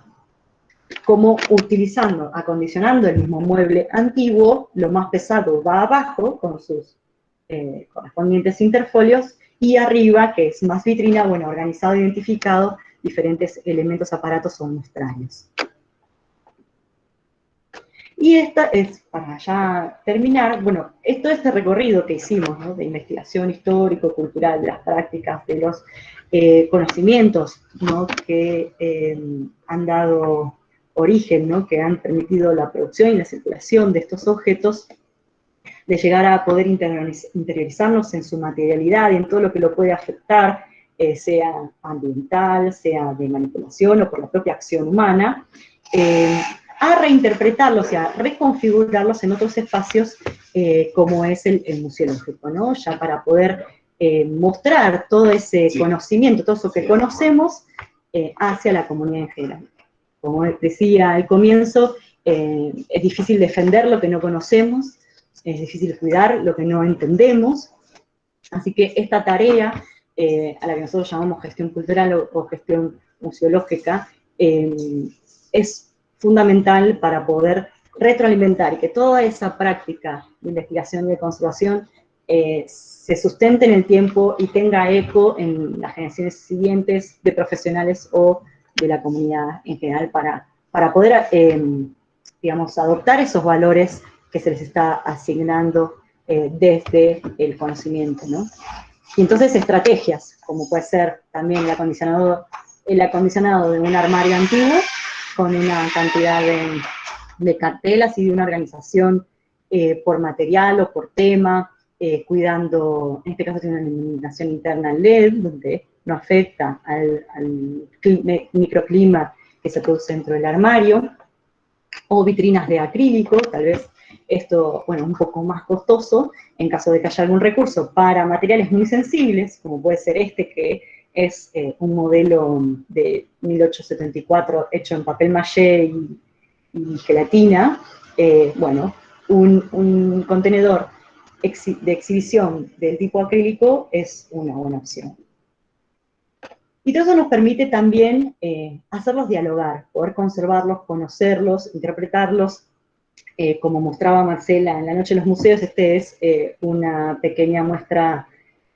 como utilizando, acondicionando el mismo mueble antiguo, lo más pesado va abajo con sus correspondientes interfolios, y arriba, que es más vitrina, bueno, organizado, identificado, diferentes elementos, aparatos o muestrarios. Y esta es, para ya terminar, bueno, todo este recorrido que hicimos, ¿no?, de investigación histórico-cultural, de las prácticas, de los conocimientos, ¿no?, que han dado origen, ¿no?, que han permitido la producción y la circulación de estos objetos, de llegar a poder interiorizarnos en su materialidad y en todo lo que lo puede afectar, sea ambiental, sea de manipulación o por la propia acción humana, a reinterpretarlos y a reconfigurarlos en otros espacios como es el museológico, ¿no? Ya para poder mostrar todo ese conocimiento, todo eso que conocemos hacia la comunidad en general. Como decía al comienzo, es difícil defender lo que no conocemos, es difícil cuidar lo que no entendemos, así que esta tarea, a la que nosotros llamamos gestión cultural o gestión museológica, es fundamental para poder retroalimentar y que toda esa práctica de investigación y de conservación se sustente en el tiempo y tenga eco en las generaciones siguientes de profesionales o de la comunidad en general para poder, digamos, adoptar esos valores que se les está asignando desde el conocimiento, ¿no? Y entonces estrategias, como puede ser también el acondicionado de un armario antiguo, con una cantidad de cartelas y de una organización por material o por tema, cuidando, en este caso tiene una iluminación interna LED, donde no afecta al microclima que se produce dentro del armario, o vitrinas de acrílico, tal vez esto, bueno, un poco más costoso, en caso de que haya algún recurso para materiales muy sensibles, como puede ser este, que es un modelo de 1874 hecho en papel maché y gelatina, bueno, un contenedor de exhibición del tipo acrílico es una buena opción. Y todo eso nos permite también hacerlos dialogar, poder conservarlos, conocerlos, interpretarlos. Como mostraba Marcela en la Noche de los Museos, este es una pequeña muestra.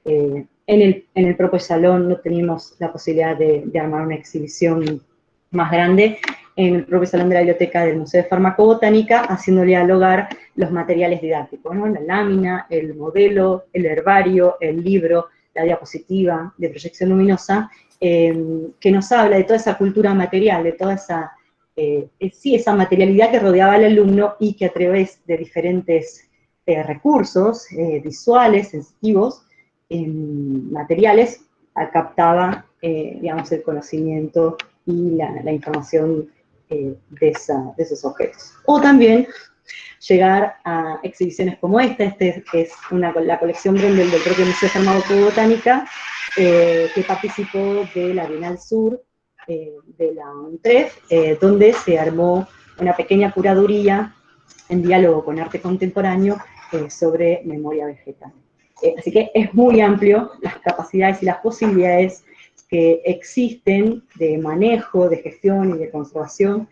En el propio salón no teníamos la posibilidad de armar una exhibición más grande. En el propio salón de la biblioteca del Museo de Farmacobotánica, haciéndole dialogar los materiales didácticos, ¿no? La lámina, el modelo, el herbario, el libro, la diapositiva de proyección luminosa, que nos habla de toda esa cultura material, de toda esa, sí, esa materialidad que rodeaba al alumno y que a través de diferentes recursos visuales, sensitivos, materiales, captaba, digamos, el conocimiento y la información de esos objetos. O también llegar a exhibiciones como esta, que es la colección Brendel del propio Museo de Farmacobotánica, que participó de la Bienal Sur de la UNTREF, donde se armó una pequeña curaduría en diálogo con arte contemporáneo sobre memoria vegetal. Así que es muy amplio las capacidades y las posibilidades que existen de manejo, de gestión y de conservación,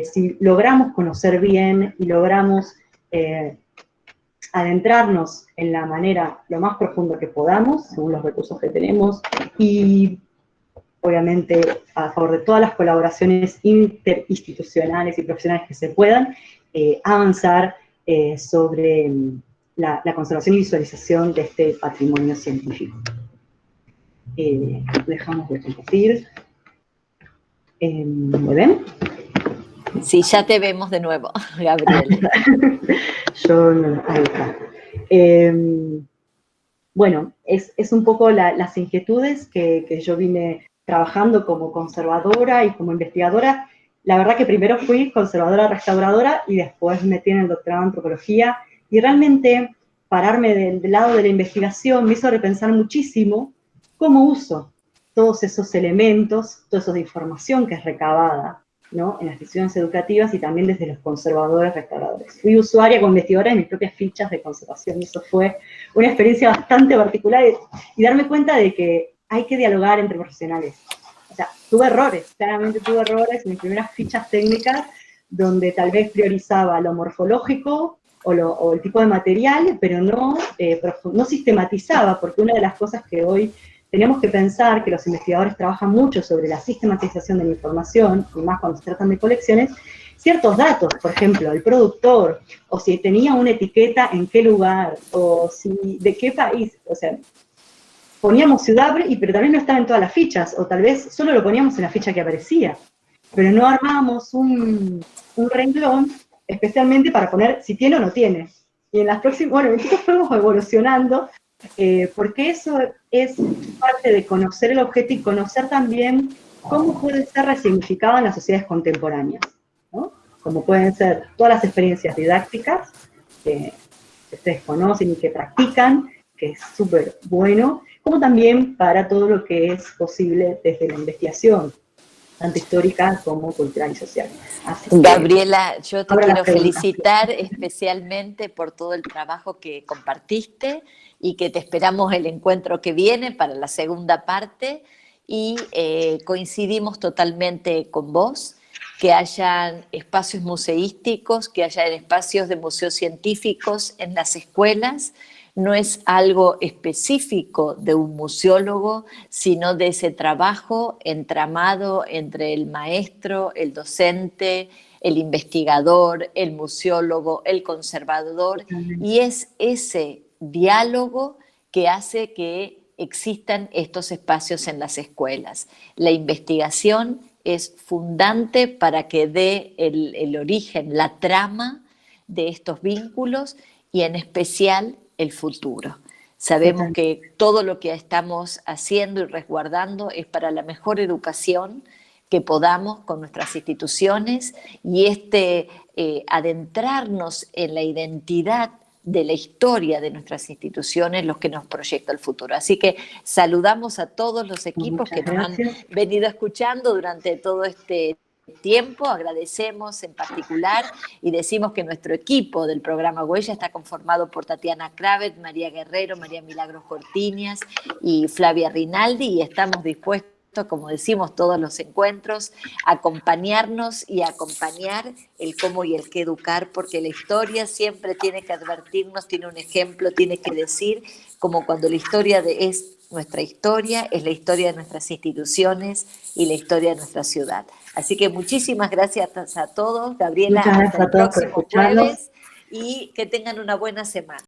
si logramos conocer bien y logramos adentrarnos en la manera lo más profunda que podamos, según los recursos que tenemos, y obviamente a favor de todas las colaboraciones interinstitucionales y profesionales que se puedan, avanzar sobre la conservación y visualización de este patrimonio científico. Dejamos de compartir. ¿Me ven? Sí, ya te vemos de nuevo, Gabriel. Yo no, ahí está. Bueno, es un poco las inquietudes que yo vine trabajando como conservadora y como investigadora. La verdad que primero fui conservadora restauradora y después me metí en el doctorado en antropología, y realmente pararme del lado de la investigación me hizo repensar muchísimo cómo uso todos esos elementos, toda esa información que es recabada ¿no? En las instituciones educativas y también desde los conservadores restauradores. Fui usuaria como investigadora de mis propias fichas de conservación y eso fue una experiencia bastante particular y darme cuenta de que hay que dialogar entre profesionales. O sea, tuve errores, claramente tuve errores en mis primeras fichas técnicas donde tal vez priorizaba lo morfológico o el tipo de material, pero no sistematizaba, porque una de las cosas que hoy tenemos que pensar, que los investigadores trabajan mucho sobre la sistematización de la información, y más cuando se tratan de colecciones, ciertos datos, por ejemplo, el productor, o si tenía una etiqueta en qué lugar, o si de qué país, o sea, poníamos ciudad, pero tal vez no estaba en todas las fichas, o tal vez solo lo poníamos en la ficha que aparecía, pero no armábamos un renglón especialmente para poner si tiene o no tiene. Y en las próximas, bueno, nosotros fuimos evolucionando, porque eso es parte de conocer el objeto y conocer también cómo puede ser resignificado en las sociedades contemporáneas, ¿no? Como pueden ser todas las experiencias didácticas que ustedes conocen y que practican, que es súper bueno, como también para todo lo que es posible desde la investigación, tanto histórica como cultural y social. Así Gabriela, yo te quiero preguntas. felicitar especialmente por todo el trabajo que compartiste y que te esperamos el encuentro que viene para la segunda parte y coincidimos totalmente con vos, que hayan espacios museísticos, que hayan espacios de museos científicos en las escuelas. No es algo específico de un museólogo, sino de ese trabajo entramado entre el maestro, el docente, el investigador, el museólogo, el conservador, y es ese diálogo que hace que existan estos espacios en las escuelas. La investigación es fundante para que dé el origen, la trama de estos vínculos y en especial el futuro. Sabemos que todo lo que estamos haciendo y resguardando es para la mejor educación que podamos con nuestras instituciones y adentrarnos en la identidad de la historia de nuestras instituciones, los que nos proyecta el futuro. Así que saludamos a todos los equipos que nos han venido escuchando durante todo este tiempo, agradecemos en particular y decimos que nuestro equipo del programa Huella está conformado por Tatiana Kravet, María Guerrero, María Milagros Cortiñas y Flavia Rinaldi y estamos dispuestos, como decimos todos los encuentros, a acompañarnos y a acompañar el cómo y el qué educar, porque la historia siempre tiene que advertirnos, tiene un ejemplo, tiene que decir, como cuando la historia es nuestra historia, es la historia de nuestras instituciones y la historia de nuestra ciudad. Así que muchísimas gracias a todos, Gabriela, hasta el próximo jueves y que tengan una buena semana.